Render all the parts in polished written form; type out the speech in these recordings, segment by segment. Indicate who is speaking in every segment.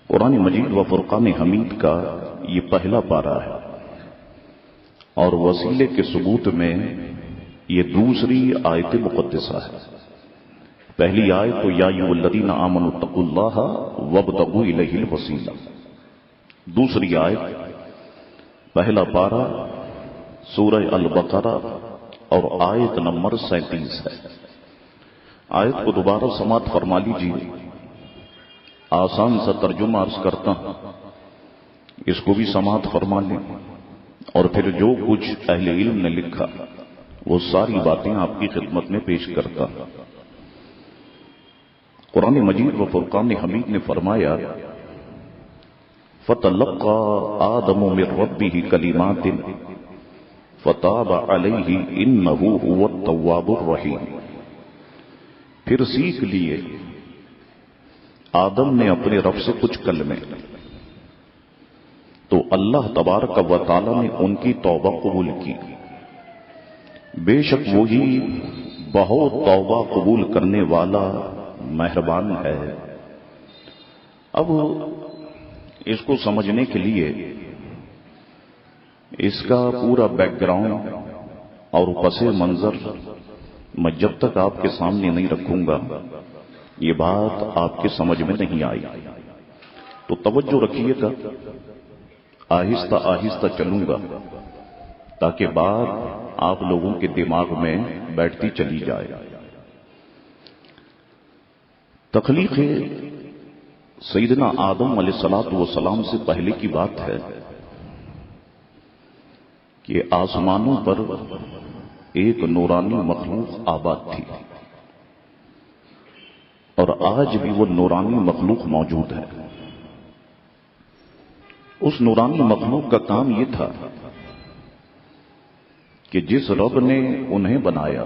Speaker 1: قرآن مجید و فرقان حمید کا یہ پہلا پارہ ہے اور وسیلے کے ثبوت میں یہ دوسری آیت مقدسہ ہے۔ پہلی آیت تو یا ایھا الذین آمنوا اتقوا اللہ وابتغوا الیہ الوسیلہ، دوسری آیت پہلا پارہ سورہ البقرہ اور آیت نمبر 37 ہے۔ آیت کو دوبارہ سماعت فرما لیجیے، آسان سا ترجمہ عرض کرتا ہوں، اس کو بھی سماعت فرما لیں اور پھر جو کچھ اہل علم نے لکھا وہ ساری باتیں آپ کی خدمت میں پیش کرتا ہوں۔ قرآن مجید و فرقان حمید نے فرمایا فَتَلَقَّى آدَمُ مِن رَّبِّهِ كَلِمَاتٍ فَتَابَ عَلَيْهِ إِنَّهُ هُوَ التَّوَّابُ الرَّحِيمُ۔ پھر سیکھ لیے آدم نے اپنے رب سے کچھ کلمے، تو اللہ تبارک و تعالی نے ان کی توبہ قبول کی، بے شک وہی بہت توبہ قبول کرنے والا مہربان ہے۔ اب اس کو سمجھنے کے لیے اس کا پورا بیک گراؤنڈ اور پس منظر میں جب تک آپ کے سامنے نہیں رکھوں گا یہ بات آپ کے سمجھ میں نہیں آئی، تو توجہ رکھیے گا، آہستہ آہستہ چلوں گا تاکہ بات آپ لوگوں کے دماغ میں بیٹھتی چلی جائے۔ تخلیق سیدنا آدم علیہ الصلوۃ والسلام سے پہلے کی بات ہے کہ آسمانوں پر ایک نورانی مخلوق آباد تھی، اور آج بھی وہ نورانی مخلوق موجود ہے۔ اس نورانی مخلوق کا کام یہ تھا کہ جس رب نے انہیں بنایا،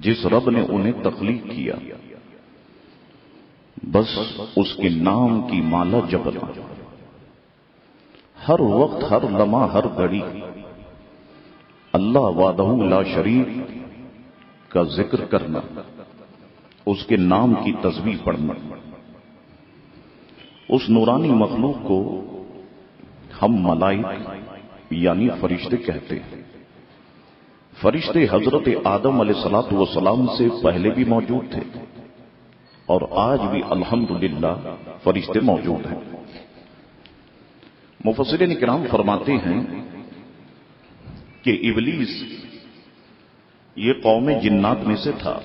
Speaker 1: جس رب نے انہیں تخلیق کیا، بس اس کے نام کی مالا جپنا، ہر وقت، ہر لمحہ، ہر گھڑی اللہ وحدہ لا شریک کا ذکر کرنا، اس کے نام کی تسبیح پڑھنا۔ اس نورانی مخلوق کو ہم ملائک یعنی فرشتے کہتے ہیں۔ فرشتے حضرت آدم علیہ الصلوۃ والسلام سے پہلے بھی موجود تھے اور آج بھی الحمدللہ فرشتے موجود ہیں۔ مفسرین کرام فرماتے ہیں کہ ابلیس یہ قوم جنات میں سے تھا،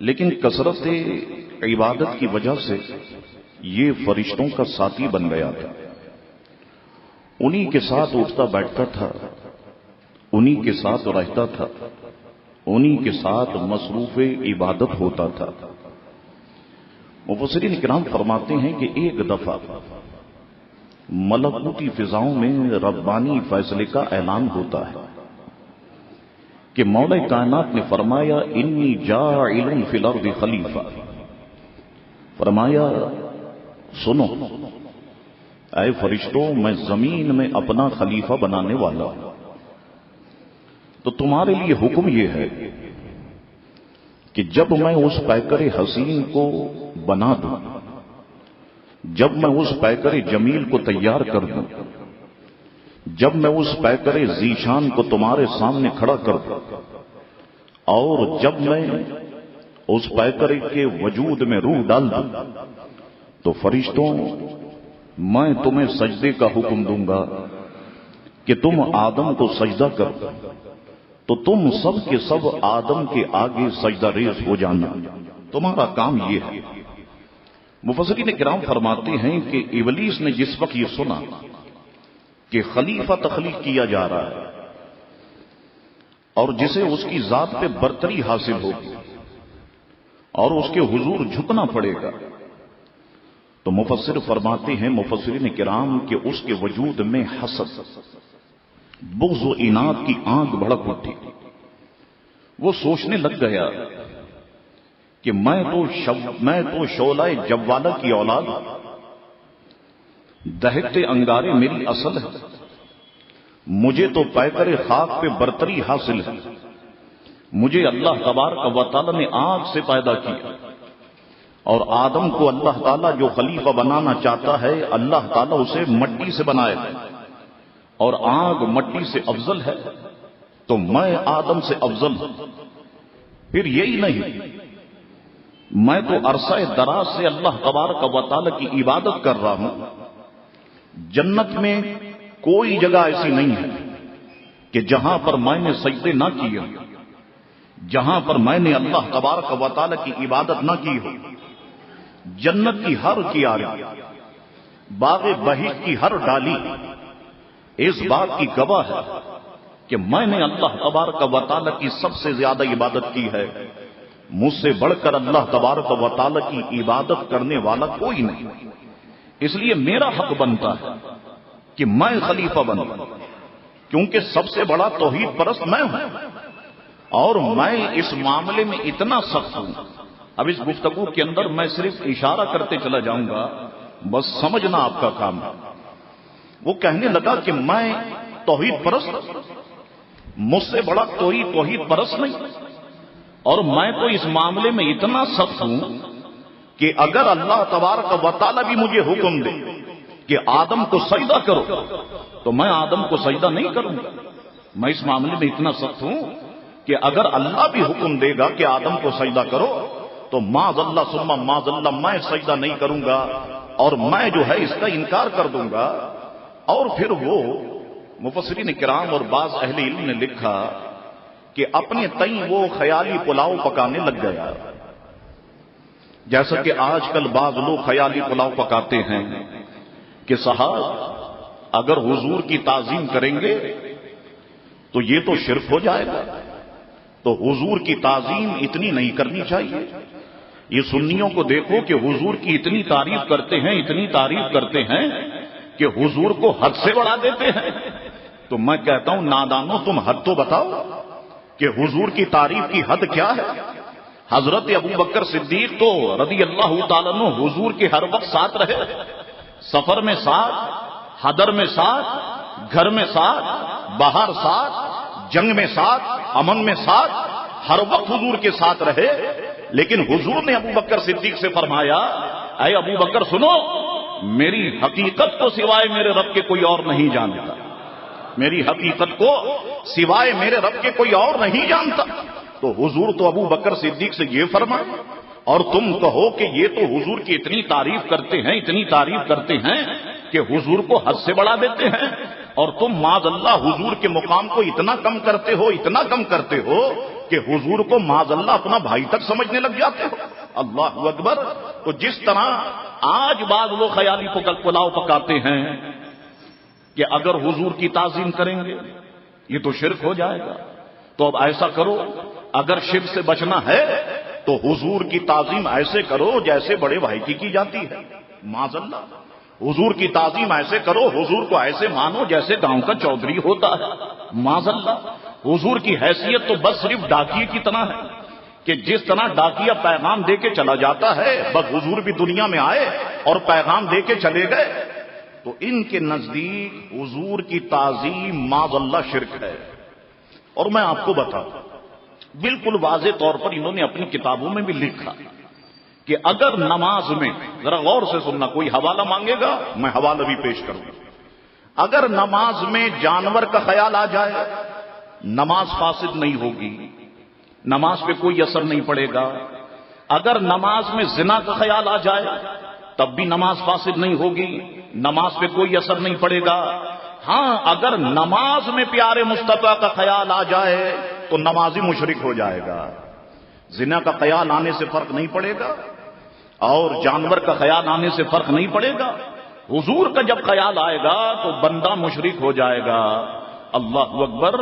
Speaker 1: لیکن کثرت عبادت کی وجہ سے یہ فرشتوں کا ساتھی بن گیا تھا، انہی کے ساتھ اٹھتا بیٹھتا تھا، انہی کے ساتھ رہتا تھا، انہی کے ساتھ مصروف عبادت ہوتا تھا۔ مفسرین کرام فرماتے ہیں کہ ایک دفعہ ملکوتی فضاؤں میں ربانی فیصلے کا اعلان ہوتا ہے کہ مولا کائنات نے فرمایا انی جاعل فی الارض خلیفہ، فرمایا سنو اے فرشتوں، میں زمین میں اپنا خلیفہ بنانے والا ہوں، تو تمہارے لیے حکم یہ ہے کہ جب میں اس پیکر حسین کو بنا دوں، جب میں اس پیکر جمیل کو تیار کر دوں، جب میں اس پیکر ذیشان کو تمہارے سامنے کھڑا کر دوں، اور جب میں اس پیکر کے وجود میں روح ڈال دوں، تو فرشتوں میں تمہیں سجدے کا حکم دوں گا کہ تم آدم کو سجدہ کرو، تو تم سب کے سب آدم کے آگے سجدہ ریز ہو جانا، تمہارا کام یہ ہے۔ مفسرین کرام فرماتے ہیں کہ ابلیس نے جس وقت یہ سنا کہ خلیفہ تخلیق کیا جا رہا ہے اور جسے اس کی ذات پہ برتری حاصل ہوگی اور اس کے حضور جھکنا پڑے گا، تو مفسر فرماتے ہیں مفسرین کرام کہ اس کے وجود میں حسد، بغض و اناد کی آگ بھڑک اٹھی۔ وہ سوچنے لگ گیا کہ میں تو شعلہ جوالہ کی اولاد، دہتے انگارے میری اصل ہے، مجھے تو پیکر خاک پہ برتری حاصل ہے، مجھے اللہ تبارک و تعالی نے آگ سے پیدا کیا اور آدم کو اللہ تعالیٰ جو خلیفہ بنانا چاہتا ہے اللہ تعالیٰ اسے مٹی سے بنائے گا، اور آگ مٹی سے افضل ہے، تو میں آدم سے افضل ہوں۔ پھر یہی نہیں، میں تو عرصہ دراز سے اللہ تبارک و تعالیٰ کی عبادت کر رہا ہوں۔ جنت میں کوئی جگہ ایسی نہیں ہے کہ جہاں پر میں نے سجدے نہ کیے، جہاں پر میں نے اللہ تبارک و تعالیٰ کی عبادت نہ کی ہو۔ جنت کی ہر کیاری، باغ بہیج کی ہر ڈالی اس بات کی گواہ ہے کہ میں نے اللہ تبارک و تعالیٰ کی سب سے زیادہ عبادت کی ہے۔ مجھ سے بڑھ کر اللہ تبارک و تعالیٰ کی عبادت کرنے والا کوئی نہیں، اس لیے میرا حق بنتا ہے کہ میں خلیفہ بنوں، کیونکہ سب سے بڑا توحید پرست میں ہوں، اور میں اس معاملے میں اتنا سخت ہوں۔ اب اس گفتگو کے اندر میں صرف اشارہ کرتے چلا جاؤں گا، بس سمجھنا آپ کا کام ہے۔ وہ کہنے لگا کہ میں توحید پرست، مجھ سے بڑا کوئی توحید پرست نہیں، اور میں تو اس معاملے میں اتنا سخت ہوں کہ اگر اللہ تبارک و تعالیٰ بھی مجھے حکم دے کہ آدم کو سجدہ کرو تو میں آدم کو سجدہ نہیں کروں گا۔ میں اس معاملے میں اتنا سخت ہوں کہ اگر اللہ بھی حکم دے گا کہ آدم کو سجدہ کرو تو معاذ اللہ ثم معاذ اللہ میں سجدہ نہیں کروں گا، اور میں جو ہے اس کا انکار کر دوں گا۔ اور پھر وہ مفسرین کرام اور بعض اہل علم نے لکھا کہ اپنے تئیں وہ خیالی پلاؤ پکانے لگ گیا، جیسا کہ آج کل بعض لوگ خیالی پلاؤ پکاتے ہیں کہ صاحب اگر حضور کی تعظیم کریں گے تو یہ تو شرک ہو جائے گا، تو حضور کی تعظیم اتنی نہیں کرنی چاہیے۔ یہ سنیوں کو دیکھو کہ حضور کی اتنی تعریف کرتے ہیں، اتنی تعریف کرتے ہیں کہ حضور کو حد سے بڑھا دیتے ہیں۔ تو میں کہتا ہوں نادانو، تم حد تو بتاؤ کہ حضور کی تعریف کی حد کیا ہے۔ حضرت ابو بکر صدیق تو رضی اللہ تعالیٰ عنہ حضور کے ہر وقت ساتھ رہے، سفر میں ساتھ، حضر میں ساتھ، گھر میں ساتھ، باہر ساتھ، جنگ میں ساتھ، امن میں ساتھ، ہر وقت حضور کے ساتھ رہے۔ لیکن حضور نے ابو بکر صدیق سے فرمایا، اے ابو بکر سنو، میری حقیقت کو سوائے میرے رب کے کوئی اور نہیں جانتا، میری حقیقت کو سوائے میرے رب کے کوئی اور نہیں جانتا۔ تو حضور تو ابو بکر صدیق سے یہ فرمائے، اور تم کہو کہ یہ تو حضور کی اتنی تعریف کرتے ہیں، اتنی تعریف کرتے ہیں کہ حضور کو حد سے بڑھا دیتے ہیں، اور تم معاذ اللہ حضور کے مقام کو اتنا کم کرتے ہو، اتنا کم کرتے ہو کہ حضور کو معاذ اللہ اپنا بھائی تک سمجھنے لگ جاتے ہو۔ اللہ اکبر۔ تو جس طرح آج بعض لوگ خیالی پلاؤ پکاتے ہیں کہ اگر حضور کی تعظیم کریں گے یہ تو شرک ہو جائے گا، تو اب ایسا کرو، اگر شرک سے بچنا ہے تو حضور کی تعظیم ایسے کرو جیسے بڑے بھائی کی جاتی ہے۔ معاذ اللہ، حضور کی تعظیم ایسے کرو، حضور کو ایسے مانو جیسے گاؤں کا چودھری ہوتا ہے۔ معاذ اللہ، حضور کی حیثیت تو بس صرف ڈاکیے کی طرح ہے کہ جس طرح ڈاکیا پیغام دے کے چلا جاتا ہے، بس حضور بھی دنیا میں آئے اور پیغام دے کے چلے گئے۔ تو ان کے نزدیک حضور کی تعظیم معاذ اللہ شرک ہے۔ اور میں آپ کو بتاؤں، بالکل واضح طور پر انہوں نے اپنی کتابوں میں بھی لکھا کہ اگر نماز میں، ذرا غور سے سننا، کوئی حوالہ مانگے گا میں حوالہ بھی پیش کروں گا، اگر نماز میں جانور کا خیال آ جائے نماز فاسد نہیں ہوگی، نماز پہ کوئی اثر نہیں پڑے گا۔ اگر نماز میں زنا کا خیال آ جائے تب بھی نماز فاسد نہیں ہوگی، نماز پہ کوئی اثر نہیں پڑے گا۔ ہاں، اگر نماز میں پیارے مصطفیٰ کا خیال آ جائے تو نمازی مشرک ہو جائے گا۔ زنا کا خیال آنے سے فرق نہیں پڑے گا اور جانور کا خیال آنے سے فرق نہیں پڑے گا، حضور کا جب خیال آئے گا تو بندہ مشرک ہو جائے گا۔ اللہ اکبر۔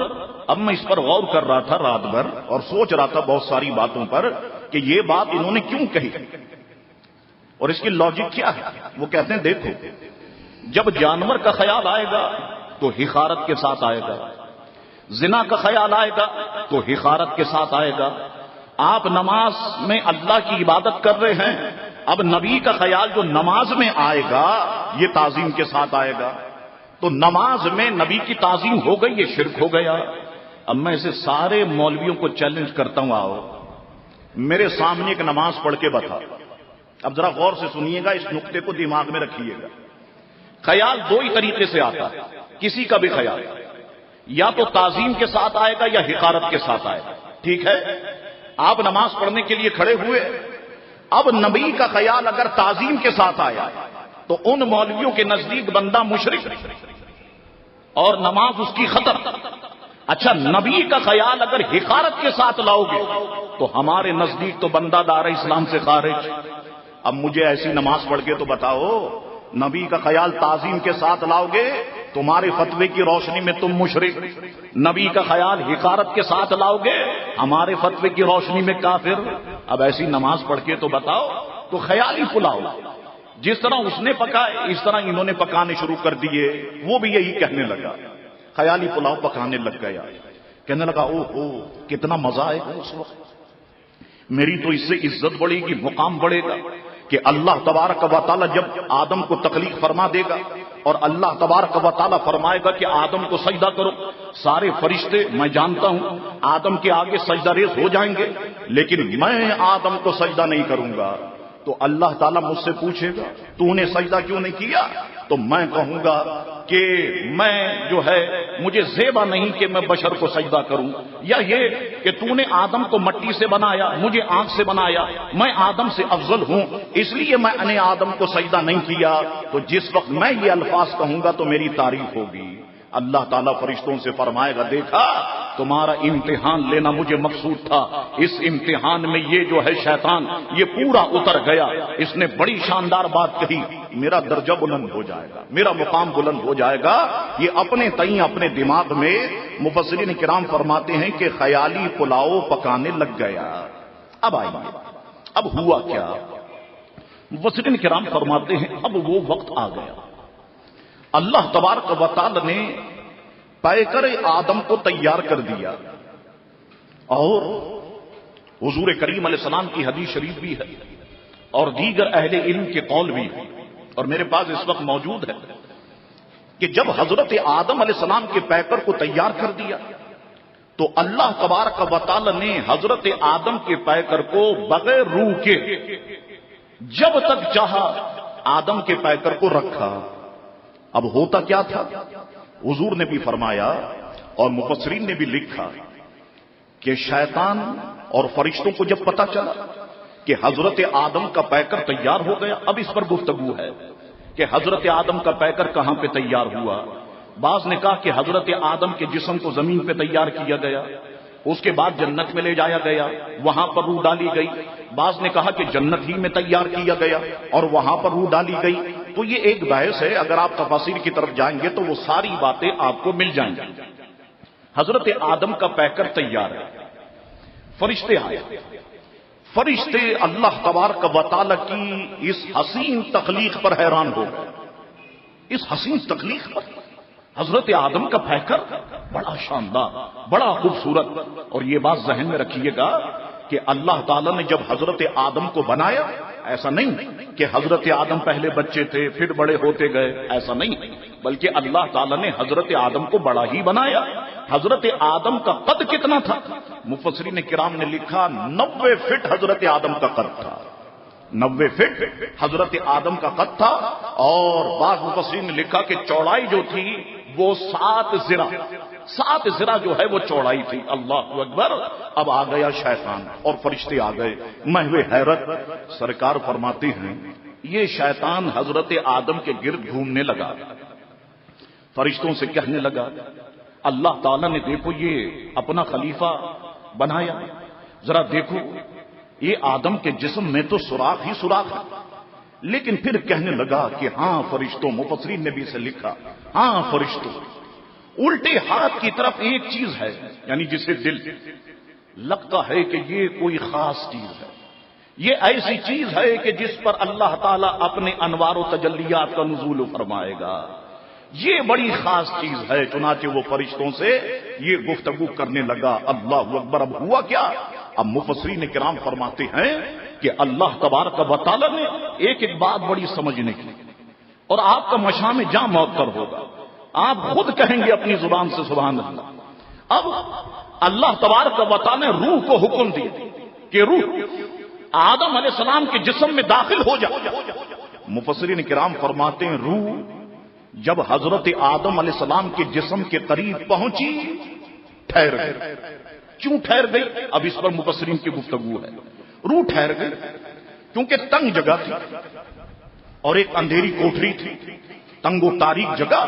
Speaker 1: اب میں اس پر غور کر رہا تھا رات بھر اور سوچ رہا تھا بہت ساری باتوں پر کہ یہ بات انہوں نے کیوں کہی اور اس کی لاجک کیا ہے۔ وہ کہتے ہیں دیکھو، جب جانور کا خیال آئے گا تو حقارت کے ساتھ آئے گا، زنا کا خیال آئے گا تو حقارت کے ساتھ آئے گا۔ آپ نماز میں اللہ کی عبادت کر رہے ہیں، اب نبی کا خیال جو نماز میں آئے گا یہ تعظیم کے ساتھ آئے گا، تو نماز میں نبی کی تعظیم ہو گئی، یہ شرک ہو گیا۔ اب میں اسے سارے مولویوں کو چیلنج کرتا ہوں، آؤ میرے سامنے ایک نماز پڑھ کے بتا، اب ذرا غور سے سنیے گا، اس نقطے کو دماغ میں رکھیے گا. خیال دو ہی طریقے سے آتا ہے، کسی کا بھی خیال یا تو تعظیم کے ساتھ آئے گا یا حقارت کے ساتھ آئے گا. ٹھیک ہے، آپ نماز پڑھنے کے لیے کھڑے ہوئے، اب نبی کا خیال اگر تعظیم کے ساتھ آیا تو ان مولویوں کے نزدیک بندہ مشرک اور نماز اس کی ختم. اچھا، نبی کا خیال اگر حقارت کے ساتھ لاؤ گے تو ہمارے نزدیک تو بندہ دار اسلام سے خارج. اب مجھے ایسی نماز پڑھ کے تو بتاؤ، نبی کا خیال تعظیم کے ساتھ لاؤ گے، تمہارے فتوے کی روشنی میں تم مشرک. نبی کا خیال حقارت کے ساتھ لاؤ گے، ہمارے فتوے کی روشنی میں کافر. اب ایسی نماز پڑھ کے تو بتاؤ. تو خیالی پلاؤ، جس طرح اس نے پکائے اس طرح انہوں نے پکانے شروع کر دیے. وہ بھی یہی کہنے لگا، خیالی پلاؤ پکانے لگ گیا. کہنے لگا او ہو کتنا مزہ آئے گا اس وقت، میری تو اس سے عزت بڑھے گی، مقام بڑھے گا کہ اللہ تبارک و تعالی جب آدم کو تخلیق فرما دے گا اور اللہ تبارک و تعالی فرمائے گا کہ آدم کو سجدہ کرو، سارے فرشتے میں جانتا ہوں آدم کے آگے سجدہ ریز ہو جائیں گے، لیکن میں آدم کو سجدہ نہیں کروں گا. تو اللہ تعالیٰ مجھ سے پوچھے گا تو نے سجدہ کیوں نہیں کیا؟ تو میں کہوں گا کہ میں جو ہے مجھے زیبا نہیں کہ میں بشر کو سجدہ کروں، یا یہ کہ تو نے آدم کو مٹی سے بنایا، مجھے آنکھ سے بنایا، میں آدم سے افضل ہوں اس لیے میں نے آدم کو سجدہ نہیں کیا. تو جس وقت میں یہ الفاظ کہوں گا تو میری تعریف ہوگی. اللہ تعالیٰ فرشتوں سے فرمائے گا دیکھا تمہارا امتحان لینا مجھے مقصود تھا، اس امتحان میں یہ جو ہے شیطان یہ پورا اتر گیا، اس نے بڑی شاندار بات کہی، میرا درجہ بلند ہو جائے گا، میرا مقام بلند ہو جائے گا. یہ اپنے تئیں اپنے دماغ میں مفسرین کرام فرماتے ہیں کہ خیالی پلاؤ پکانے لگ گیا. اب آئیے اب ہوا کیا؟ مفسرین کرام فرماتے ہیں اب وہ وقت آ گیا، اللہ تبارک و تعالی نے پیکر آدم کو تیار کر دیا، اور حضور کریم علیہ السلام کی حدیث شریف بھی ہے اور دیگر اہل علم کے قول بھی ہے، اور میرے پاس اس وقت موجود ہے کہ جب حضرت آدم علیہ السلام کے پیکر کو تیار کر دیا تو اللہ تبارک و تعالی نے حضرت آدم کے پیکر کو بغیر روح کے جب تک چاہا آدم کے پیکر کو رکھا. اب ہوتا کیا تھا؟ حضور نے بھی فرمایا اور مفسرین نے بھی لکھا کہ شیطان اور فرشتوں کو جب پتا چلا کہ حضرت آدم کا پیکر تیار ہو گیا، اب اس پر گفتگو ہے کہ حضرت آدم کا پیکر کہاں پہ تیار ہوا. بعض نے کہا کہ حضرت آدم کے جسم کو زمین پہ تیار کیا گیا، اس کے بعد جنت میں لے جایا گیا، وہاں پر روح ڈالی گئی. بعض نے کہا کہ جنت ہی میں تیار کیا گیا اور وہاں پر روح ڈالی گئی. تو یہ ایک بحث ہے، اگر آپ تفاسیر کی طرف جائیں گے تو وہ ساری باتیں آپ کو مل جائیں گی. حضرت آدم کا پیکر تیار ہے، فرشتے آئے، فرشتے اللہ تبارک و تعالی کی اس حسین تخلیق پر حیران ہو گئے. اس حسین تخلیق پر حضرت آدم کا پیکر بڑا شاندار، بڑا خوبصورت. اور یہ بات ذہن میں رکھیے گا کہ اللہ تعالیٰ نے جب حضرت آدم کو بنایا، ایسا نہیں کہ حضرت آدم پہلے بچے تھے پھر بڑے ہوتے گئے، ایسا نہیں، بلکہ اللہ تعالیٰ نے حضرت آدم کو بڑا ہی بنایا. حضرت آدم کا قد کتنا تھا؟ مفسرین کرام نے لکھا 90 فٹ حضرت آدم کا قد تھا، 90 فٹ حضرت آدم کا قد تھا. اور بعض مفسرین نے لکھا کہ چوڑائی جو تھی وہ 7 ذرا جو ہے وہ چوڑائی تھی. اللہ اکبر. اب آ گیا شیطان اور فرشتے آ گئے محو حیرت. سرکار فرماتے ہیں یہ شیطان حضرت آدم کے گرد گھومنے لگا، فرشتوں سے کہنے لگا اللہ تعالیٰ نے دیکھو یہ اپنا خلیفہ بنایا، ذرا دیکھو یہ آدم کے جسم میں تو سوراخ ہی سوراخ ہے. لیکن پھر کہنے لگا کہ ہاں فرشتوں، مفسرین نے بھی اسے لکھا ہاں فرشتوں، الٹے ہاتھ کی طرف ایک چیز ہے، یعنی جسے دل لگتا ہے کہ یہ کوئی خاص چیز ہے، یہ ایسی چیز ہے کہ جس پر اللہ تعالیٰ اپنے انوار و تجلیات کا نزول فرمائے گا، یہ بڑی خاص چیز ہے. چنانچہ وہ فرشتوں سے یہ گفتگو کرنے لگا. اللہ اکبر. اب ہوا کیا؟ اب مفسرین کرام فرماتے ہیں کہ اللہ تبارک و تعالی نے ایک بات بڑی سمجھنے کی، اور آپ کا مشام جاں معطر ہوگا، آپ خود کہیں گے اپنی زبان سے سبحان اللہ. اب اللہ تبارک و تعالی نے روح کو حکم دیا کہ روح آدم علیہ السلام کے جسم میں داخل ہو جائے. مفسرین کرام فرماتے ہیں روح جب حضرت آدم علیہ السلام کے جسم کے قریب پہنچی ٹھہر گئی. کیوں ٹھہر گئی؟ اب اس پر مفسرین کی گفتگو ہے. روح ٹھہر گئی کیونکہ تنگ جگہ تھی اور ایک اندھیری کوٹری تھی. تنگ و تاریک جگہ،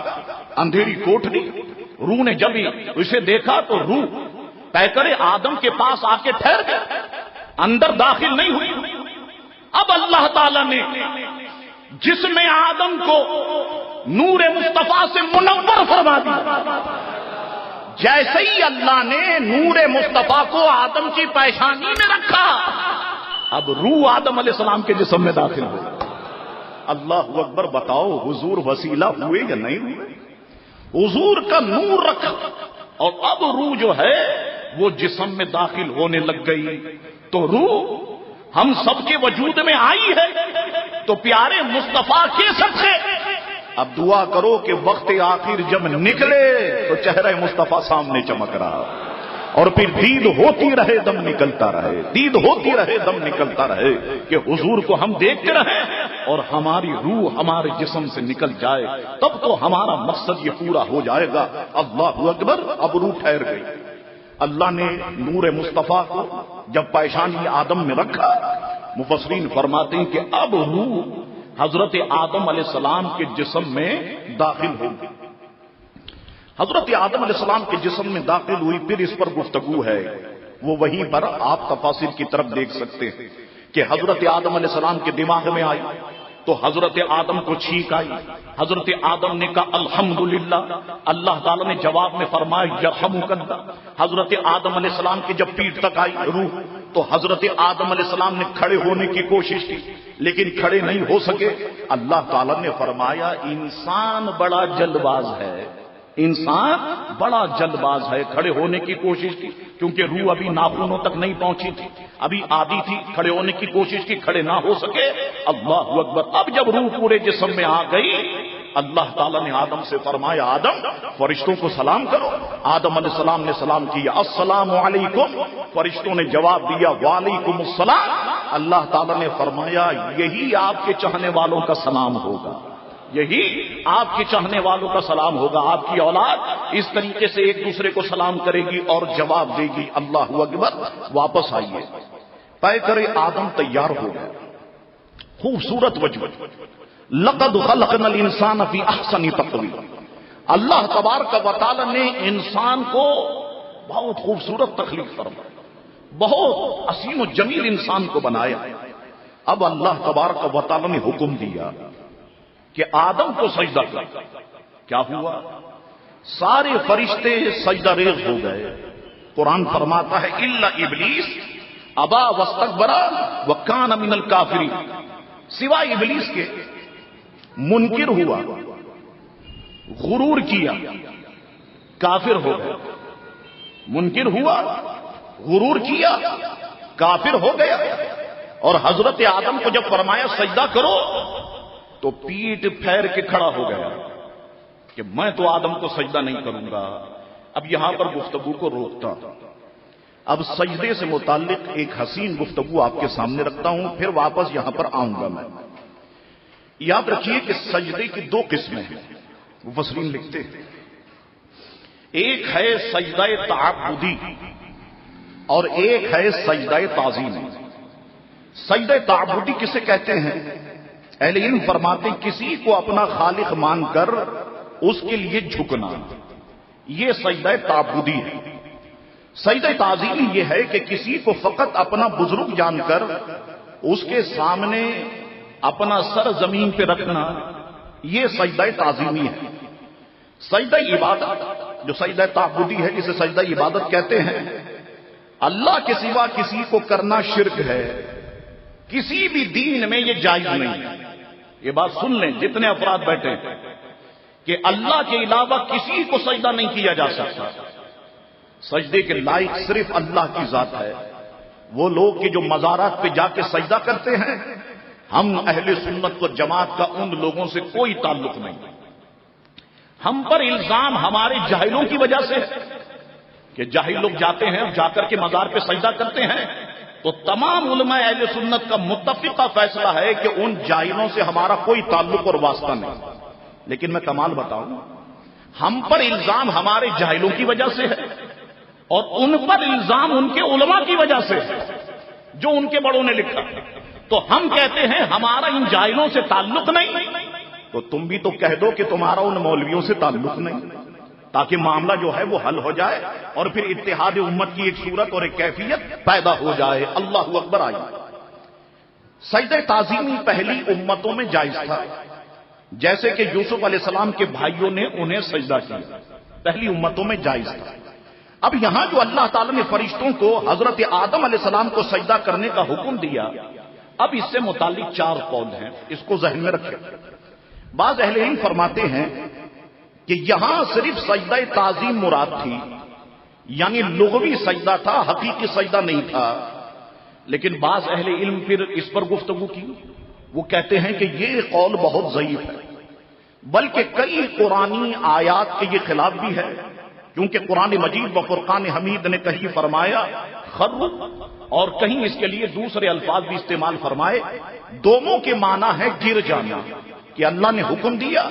Speaker 1: اندھیری کوٹری. روح نے جب اسے دیکھا تو روح پیکر آدم کے پاس آ کے ٹھہر گئی، اندر داخل نہیں ہوئی. اب اللہ تعالی نے جسم آدم کو نور مصطفیٰ سے منور فرما دیا. جیسے ہی اللہ نے نور مصطفیٰ کو آدم کی پیشانی میں رکھا، اب روح آدم علیہ السلام کے جسم میں داخل ہوئی. اللہ اکبر. بتاؤ حضور وسیلہ ہوئے یا نہیں ہوئے؟ حضور کا نور رکھا اور اب روح جو ہے وہ جسم میں داخل ہونے لگ گئی. تو روح ہم سب کے وجود میں آئی ہے تو پیارے مصطفیٰ کے صدقے اب دعا کرو کہ وقت آخر جب نکلے تو چہرہ مصطفیٰ سامنے چمک رہا اور پھر دید ہوتی رہے دم نکلتا رہے، دید ہوتی رہے دم نکلتا رہے کہ حضور کو ہم دیکھتے رہیں اور ہماری روح ہمارے جسم سے نکل جائے، تب تو ہمارا مقصد یہ پورا ہو جائے گا. اللہ اکبر. اب روح ٹھہر گئی. اللہ نے نور مصطفیٰ کو جب پیشانی آدم میں رکھا، مفسرین فرماتے ہیں کہ اب روح حضرت آدم علیہ السلام کے جسم میں داخل ہو گئی. حضرت آدم علیہ السلام کے جسم میں داخل ہوئی. پھر اس پر گفتگو ہے، وہ وہیں پر آپ تفاسیر کی طرف دیکھ سکتے ہیں کہ حضرت آدم علیہ السلام کے دماغ میں آئی تو حضرت آدم کو چھینک آئی. حضرت آدم نے کہا الحمدللہ. اللہ تعالیٰ نے جواب میں فرمایا یرحمک اللہ. حضرت آدم علیہ السلام کی جب پیٹھ تک آئی روح تو حضرت آدم علیہ السلام نے کھڑے ہونے کی کوشش کی لیکن کھڑے نہیں ہو سکے. اللہ تعالیٰ نے فرمایا انسان بڑا جلد باز ہے، انسان بڑا جلد باز ہے. کھڑے ہونے کی کوشش کی کیونکہ روح ابھی ناخنوں تک نہیں پہنچی تھی، ابھی آدھی تھی. کھڑے ہونے کی کوشش کی، کھڑے نہ ہو سکے. اللہ اکبر. اب جب روح پورے جسم میں آ گئی اللہ تعالیٰ نے آدم سے فرمایا آدم فرشتوں کو سلام کرو. آدم علیہ السلام نے سلام کیا السلام علیکم. فرشتوں نے جواب دیا وعلیکم السلام. اللہ تعالیٰ نے فرمایا یہی آپ کے چاہنے والوں کا سلام ہوگا، یہی آپ کے چاہنے والوں کا سلام ہوگا. آپ کی اولاد اس طریقے سے ایک دوسرے کو سلام کرے گی اور جواب دے گی. اللہ اکبر. واپس آئیے. پیکر آدم تیار ہو گئے، خوبصورت وجود. لقد خلقنا الانسان فی احسن تقویم. اللہ تبارک و تعالی نے انسان کو بہت خوبصورت تخلیق فرمائی، بہت حسین و جمیل انسان کو بنایا. اب اللہ تبارک و تعالی نے حکم دیا کہ آدم کو سجدہ کر. کیا ہوا؟ سارے فرشتے سجدہ ریز ہو گئے. قرآن فرماتا ہے الا ابلیس ابا واستکبر وکان من الکافرین. سوائے ابلیس کے منکر ہوا، غرور کیا، کافر ہو گیا. منکر ہوا، غرور کیا، کافر ہو گیا. اور حضرت آدم کو جب فرمایا سجدہ کرو تو پیٹ پھیر کے کھڑا ہو گیا کہ میں تو آدم کو سجدہ نہیں کروں گا. اب یہاں پر گفتگو کو روکتا. اب سجدے سے متعلق ایک حسین گفتگو آپ کے سامنے رکھتا ہوں، پھر واپس یہاں پر آؤں گا. میں یاد رکھیے کہ سجدے کی دو قسمیں ہیں. مفسرین لکھتے ہیں ایک ہے سجدہ تعبدی اور ایک ہے سجدہ تعظیمی. سجدہ تعبدی کسے کہتے ہیں؟ اہل علم فرماتے ہیں کسی کو اپنا خالق مان کر اس کے لیے جھکنا، یہ سجدہ تعبدی ہے. سجدہ تعظیمی یہ ہے کہ کسی کو فقط اپنا بزرگ جان کر اس کے سامنے اپنا سر زمین پہ رکھنا، یہ سجدہ تعظیمی ہے. سجدہ عبادت جو سجدہ تعبدی ہے جسے سجدہ عبادت کہتے ہیں، اللہ کے سوا کسی کو کرنا شرک ہے. کسی بھی دین میں یہ جائز نہیں ہے. یہ بات سن لیں جتنے افراد بیٹھے ہیں کہ اللہ کے علاوہ کسی کو سجدہ نہیں کیا جا سکتا. سجدے کے لائق صرف اللہ کی ذات ہے. وہ لوگ کہ جو مزارات پہ جا کے سجدہ کرتے ہیں، ہم اہل سنت و جماعت کا ان لوگوں سے کوئی تعلق نہیں. ہم پر الزام ہمارے جاہلوں کی وجہ سے کہ جاہل لوگ جاتے ہیں جا کر کے مزار پہ سجدہ کرتے ہیں تو تمام علماء اہل سنت کا متفقہ فیصلہ ہے کہ ان جاہلوں سے ہمارا کوئی تعلق اور واسطہ نہیں. لیکن میں کمال بتاؤں، ہم پر الزام ہمارے جاہلوں کی وجہ سے ہے اور ان پر الزام ان کے علماء کی وجہ سے ہے جو ان کے بڑوں نے لکھا. تو ہم کہتے ہیں ہمارا ان جاہلوں سے تعلق نہیں، تو تم بھی تو کہہ دو کہ تمہارا ان مولویوں سے تعلق نہیں، تاکہ معاملہ جو ہے وہ حل ہو جائے اور پھر اتحاد امت کی ایک صورت اور ایک کیفیت پیدا ہو جائے. اللہ اکبر. آئی سجدہ تعظیمی پہلی امتوں میں جائز تھا، جیسے کہ یوسف علیہ السلام کے بھائیوں نے انہیں سجدہ کیا، پہلی امتوں میں جائز تھا. اب یہاں جو اللہ تعالی نے فرشتوں کو حضرت آدم علیہ السلام کو سجدہ کرنے کا حکم دیا، اب اس سے متعلق 4 قول ہیں، اس کو ذہن میں رکھیں. بعض اہل علم فرماتے ہیں کہ یہاں صرف سجدہ تعظیم مراد تھی، یعنی لغوی سجدہ تھا، حقیقی سجدہ نہیں تھا. لیکن بعض اہل علم پھر اس پر گفتگو کی، وہ کہتے ہیں کہ یہ قول بہت ضعیف ہے، بلکہ کئی قرآنی آیات کے یہ خلاف بھی ہے، کیونکہ قرآن مجید و فرقان حمید نے کہیں فرمایا خر، اور کہیں اس کے لیے دوسرے الفاظ بھی استعمال فرمائے. دونوں کے معنی ہے گر جانا، کہ اللہ نے حکم دیا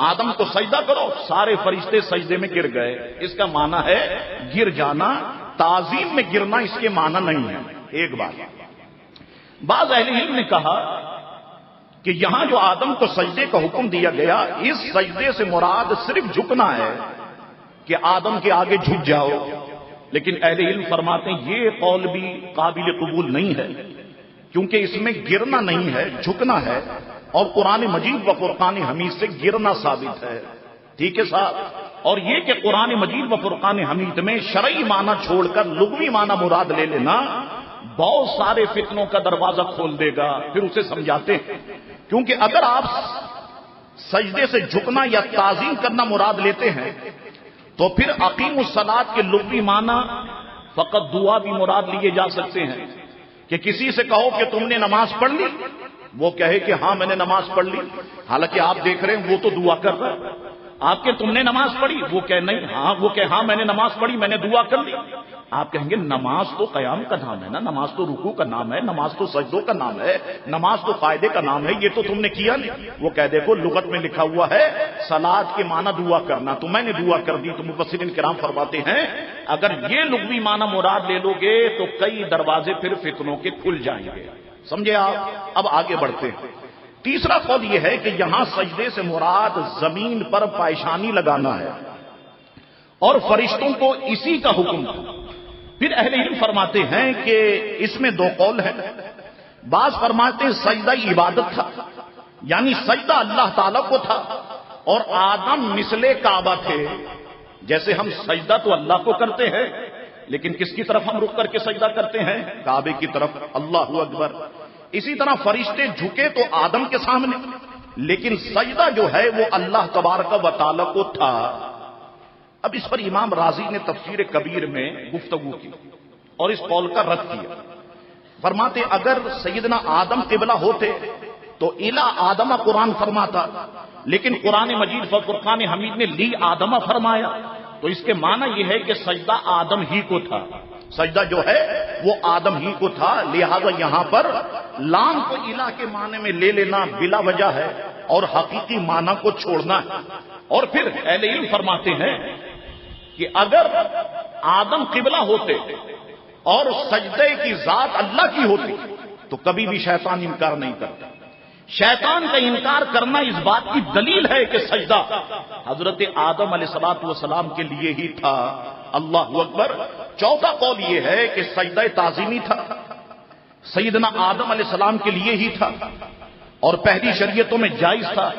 Speaker 1: آدم کو سجدہ کرو، سارے فرشتے سجدے میں گر گئے، اس کا معنی ہے گر جانا. تعظیم میں گرنا اس کے معنی نہیں ہے. ایک بات. بعض اہل علم نے کہا کہ یہاں جو آدم کو سجدے کا حکم دیا گیا، اس سجدے سے مراد صرف جھکنا ہے کہ آدم کے آگے جھک جاؤ. لیکن اہل علم فرماتے ہیں یہ قول بھی قابل قبول نہیں ہے، کیونکہ اس میں گرنا نہیں ہے، جھکنا ہے، اور قرآن مجید و فرقان حمید سے گرنا ثابت ہے. ٹھیک ہے صاحب. اور یہ کہ قرآن مجید و فرقان حمید میں شرعی معنی چھوڑ کر لغوی معنی مراد لے لینا بہت سارے فتنوں کا دروازہ کھول دے گا. پھر اسے سمجھاتے ہیں، کیونکہ اگر آپ سجدے سے جھکنا یا تعظیم کرنا مراد لیتے ہیں تو پھر اقیم الصلاۃ کے لغوی معنی فقط دعا بھی مراد لیے جا سکتے ہیں. کہ کسی سے کہو کہ تم نے نماز پڑھ لی، وہ کہے کہ ہاں میں نے نماز پڑھ لی، حالانکہ آپ دیکھ رہے ہیں وہ تو دعا کر رہا ہے. آپ کے تم نے نماز پڑھی، وہ کہے نہیں، ہاں وہ کہے ہاں میں نے نماز پڑھی، میں نے دعا کر لی. آپ کہیں گے نماز تو قیام کا نام ہے نا، نماز تو رکوع کا نام ہے، نماز تو سجدوں کا نام ہے، نماز تو قاعدے کا نام ہے، یہ تو تم نے کیا نہیں. وہ کہہ دیکھو لغت میں لکھا ہوا ہے صلاۃ کے معنی دعا کرنا، تو میں نے دعا کر دی. تو مفسرین کرام فرماتے ہیں اگر یہ لغوی معنی مراد لے لو گے تو کئی دروازے پھر فتنوں کے کھل جائیں گے. سمجھے آپ؟ اب آگے بڑھتے ہیں. تیسرا قول یہ ہے کہ یہاں سجدے سے مراد زمین پر پائشانی لگانا ہے اور فرشتوں کو اسی کا حکم تھا. پھر اہل علم فرماتے ہیں کہ اس میں 2 قول ہیں. بعض فرماتے ہیں سجدہ عبادت تھا، یعنی سجدہ اللہ تعالیٰ کو تھا، اور آدم مثل کعبہ تھے. جیسے ہم سجدہ تو اللہ کو کرتے ہیں، لیکن کس کی طرف ہم رخ کر کے سجدہ کرتے ہیں؟ کعبے کی طرف. اللہ اکبر. اسی طرح فرشتے جھکے تو آدم کے سامنے، لیکن سجدہ جو ہے وہ اللہ تبارک و تعالیٰ کو تھا. اب اس پر امام رازی نے تفسیر کبیر میں گفتگو کی اور اس قول کا رد کیا. فرماتے اگر سیدنا آدم قبلہ ہوتے تو الا آدم قرآن فرماتا، لیکن قرآن مجید و فرقان حمید نے لی آدم فرمایا، تو اس کے معنی یہ ہے کہ سجدہ آدم ہی کو تھا، سجدہ جو ہے وہ آدم ہی کو تھا. لہذا یہاں پر لام کو الہ کے معنی میں لے لینا بلا وجہ ہے اور حقیقی معنی کو چھوڑنا ہے. اور پھر اہل علم فرماتے ہیں کہ اگر آدم قبلہ ہوتے اور سجدے کی ذات اللہ کی ہوتی تو کبھی بھی شیطان انکار نہیں کرتا. شیطان کا انکار کرنا اس بات کی دلیل ہے کہ سجدہ حضرت آدم علیہ الصلوۃ والسلام کے لیے ہی تھا. اللہ اکبر. چوتھا قول یہ ہے کہ سجدہ تعظیمی تھا، سیدنا آدم علیہ السلام کے لیے ہی تھا اور پہلی شریعتوں میں جائز تھا،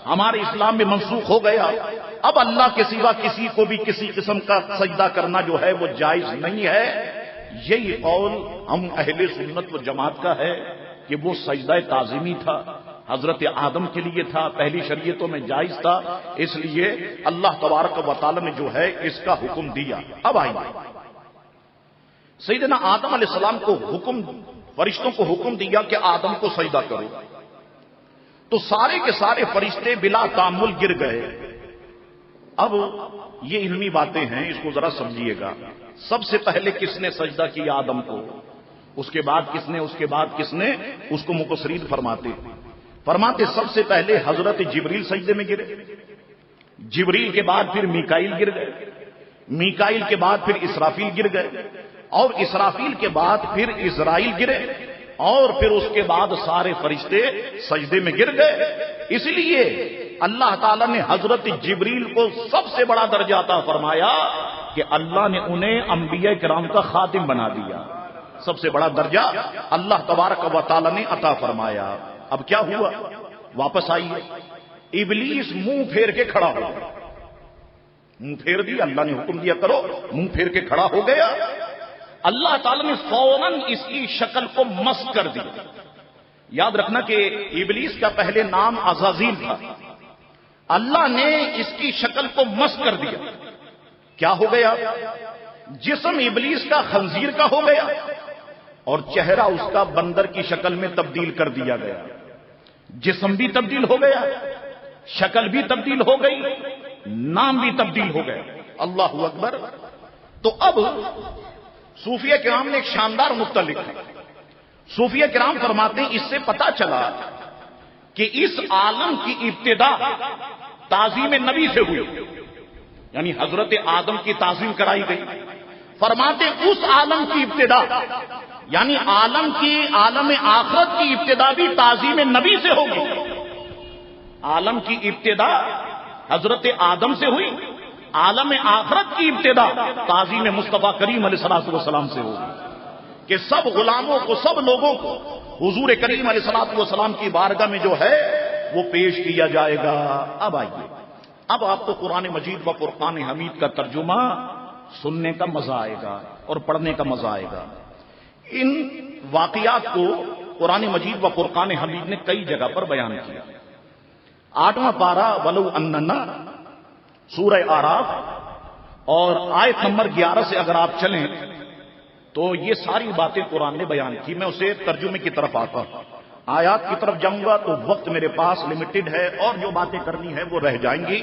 Speaker 1: ہمارے اسلام میں منسوخ ہو گیا. اب اللہ کے سوا کسی کو بھی کسی قسم کا سجدہ کرنا جو ہے وہ جائز نہیں ہے. یہی قول ہم اہل سنت و جماعت کا ہے کہ وہ سجدہ تعظیمی تھا، حضرت آدم کے لیے تھا، پہلی شریعتوں میں جائز تھا، اس لیے اللہ تبارک و تعالی نے جو ہے اس کا حکم دیا. اب آئیے سیدنا آدم علیہ السلام کو حکم، فرشتوں کو حکم دیا کہ آدم کو سجدہ کرو، تو سارے کے سارے فرشتے بلا تعامل گر گئے. اب یہ علمی باتیں ہیں، اس کو ذرا سمجھیے گا. سب سے پہلے کس نے سجدہ کیا آدم کو؟ اس کے بعد کس نے، اس کے بعد کس نے، اس کو مفسرین فرماتے سب سے پہلے حضرت جبریل سجدے میں گرے، جبریل کے بعد پھر میکائیل گر گئے، میکائیل کے بعد پھر اسرافیل گر گئے، اور اسرافیل کے بعد پھر اسرائیل گرے، اور پھر اس کے بعد سارے فرشتے سجدے میں گر گئے۔ اس لیے اللہ تعالیٰ نے حضرت جبریل کو سب سے بڑا درجہ عطا فرمایا کہ اللہ نے انہیں انبیاء کرام کا خاتم بنا دیا۔ سب سے بڑا درجہ اللہ تبارک و تعالی نے عطا فرمایا۔ اب کیا ہوا؟ واپس آئیے، ابلیس منہ پھیر کے کھڑا ہو گیا، منہ پھیر دیا، اللہ نے حکم دیا کرو، منہ پھیر کے کھڑا ہو گیا۔ اللہ تعالی نے فوراً اس کی شکل کو مسخ کر دی۔ یاد رکھنا کہ ابلیس کا پہلے نام عزازیل تھا، اللہ نے اس کی شکل کو مسخ کر دیا۔ کیا ہو گیا؟ جسم ابلیس کا خنزیر کا ہو گیا اور چہرہ اس کا بندر کی شکل میں تبدیل کر دیا گیا۔ جسم بھی تبدیل ہو گیا، شکل بھی تبدیل ہو گئی، نام بھی تبدیل ہو گیا۔ اللہ اکبر۔ تو اب صوفیہ کرام نے ایک شاندار نقطہ لکھا۔ صوفیہ کرام فرماتے ہیں اس سے پتا چلا کہ اس عالم کی ابتدا تعظیم نبی سے ہوئی، یعنی حضرت آدم کی تعظیم کرائی گئی۔ فرماتے اس عالم کی ابتدا یعنی عالم آخرت کی ابتدا بھی تعظیم نبی سے ہوگی۔ عالم کی ابتدا حضرت آدم سے ہوئی، عالم آخرت کی ابتدا تعظیم مصطفیٰ کریم علیہ الصلوۃ والسلام سے ہوگی کہ سب غلاموں کو، سب لوگوں کو حضور کریم علیہ الصلوۃ والسلام کی بارگاہ میں جو ہے وہ پیش کیا جائے گا۔ اب آئیے، اب آپ کو قرآن مجید و فرقان حمید کا ترجمہ سننے کا مزہ آئے گا اور پڑھنے کا مزہ آئے گا۔ ان واقعات کو قرآن مجید و فرقان حمید نے کئی جگہ پر بیان کیا۔ 8واں پارہ ولو اننا، سورہ آراف اور آیت نمبر 11 سے اگر آپ چلیں تو یہ ساری باتیں قرآن نے بیان کی۔ میں اسے ترجمے کی طرف آتا ہوں، آیات کی طرف جاؤں گا تو وقت میرے پاس لمیٹڈ ہے اور جو باتیں کرنی ہے وہ رہ جائیں گی۔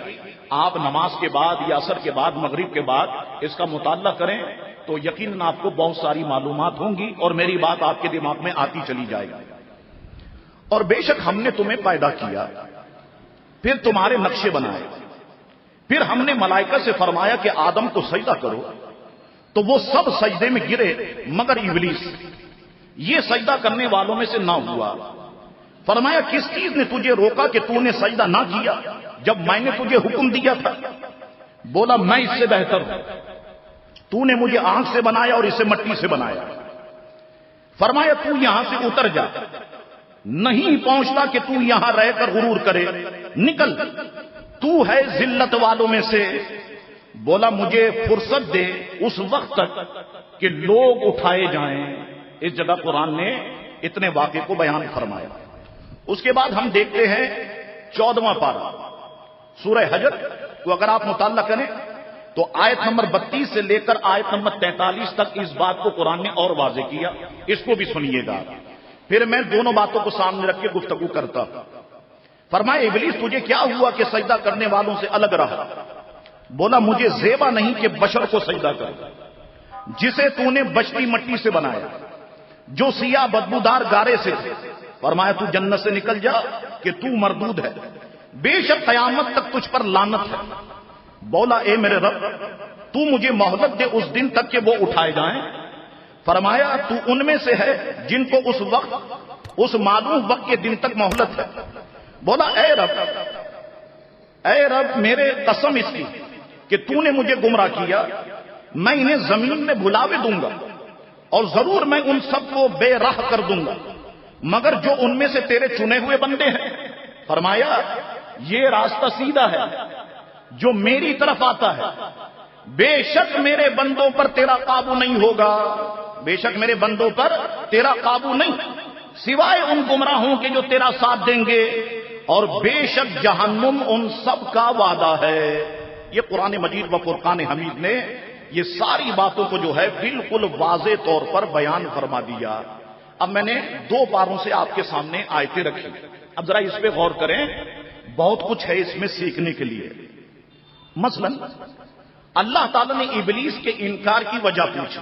Speaker 1: آپ نماز کے بعد یا عصر کے بعد، مغرب کے بعد اس کا مطالعہ کریں تو یقیناً آپ کو بہت ساری معلومات ہوں گی اور میری بات آپ کے دماغ میں آتی چلی جائے گی۔ اور بے شک ہم نے تمہیں پیدا کیا، پھر تمہارے نقشے بنائے، پھر ہم نے ملائکہ سے فرمایا کہ آدم کو سجدہ کرو تو وہ سب سجدے میں گرے مگر ابلیس، یہ سجدہ کرنے والوں میں سے نہ ہوا۔ فرمایا کس چیز نے تجھے روکا کہ تو نے سجدہ نہ کیا جب میں نے تجھے حکم دیا تھا؟ بولا میں اس سے بہتر ہوں، تو نے مجھے آنکھ سے بنایا اور اسے مٹی سے بنایا۔ فرمایا تو یہاں سے اتر جا، نہیں پہنچتا کہ تو یہاں رہ کر غرور کرے، نکل، تو ہے ذلت والوں میں سے۔ بولا مجھے فرصت دے اس وقت تک کہ لوگ اٹھائے جائیں۔ اس جگہ قرآن نے اتنے واقعے کو بیان فرمایا۔ اس کے بعد ہم دیکھتے ہیں 14واں پارہ سورہ حجر کو اگر آپ مطالعہ کریں تو آیت نمبر 32 سے لے کر آیت نمبر 43 تک اس بات کو قرآن نے اور واضح کیا، اس کو بھی سنیے گا۔ پھر میں دونوں باتوں کو سامنے رکھ کے گفتگو کرتا ہوں۔ فرمایا ابلیس تجھے کیا ہوا کہ سجدہ کرنے والوں سے الگ رہا؟ بولا مجھے زیبا نہیں کہ بشر کو سجدہ کر، جسے تو نے بچتی مٹی سے بنایا، جو سیاہ بدبودار گارے سے تھے۔ فرمایا تو جنت سے نکل جا کہ تو مردود ہے، بے شک قیامت تک تجھ پر لعنت ہے۔ بولا اے میرے رب تو مجھے مہلت دے اس دن تک کہ وہ اٹھائے جائیں۔ فرمایا تو ان میں سے ہے جن کو اس وقت، اس معلوم وقت کے دن تک مہلت ہے۔ بولا اے رب میرے قسم اس کی کہ تو نے مجھے گمراہ کیا، میں انہیں زمین میں بھلاوے دوں گا اور ضرور میں ان سب کو بے راہ کر دوں گا مگر جو ان میں سے تیرے چنے ہوئے بندے ہیں۔ فرمایا یہ راستہ سیدھا ہے جو میری طرف آتا ہے، بے شک میرے بندوں پر تیرا قابو نہیں ہوگا، بے شک میرے بندوں پر تیرا قابو نہیں سوائے ان گمراہوں کے جو تیرا ساتھ دیں گے، اور بے شک جہنم ان سب کا وعدہ ہے۔ یہ قرآن مجید و فرقان حمید نے یہ ساری باتوں کو جو ہے بالکل واضح طور پر بیان فرما دیا۔ اب میں نے 2 پاروں سے آپ کے سامنے آیتیں رکھی، اب ذرا اس پہ غور کریں، بہت کچھ ہے اس میں سیکھنے کے لیے۔ مثلا اللہ تعالی نے ابلیس کے انکار کی وجہ پوچھی،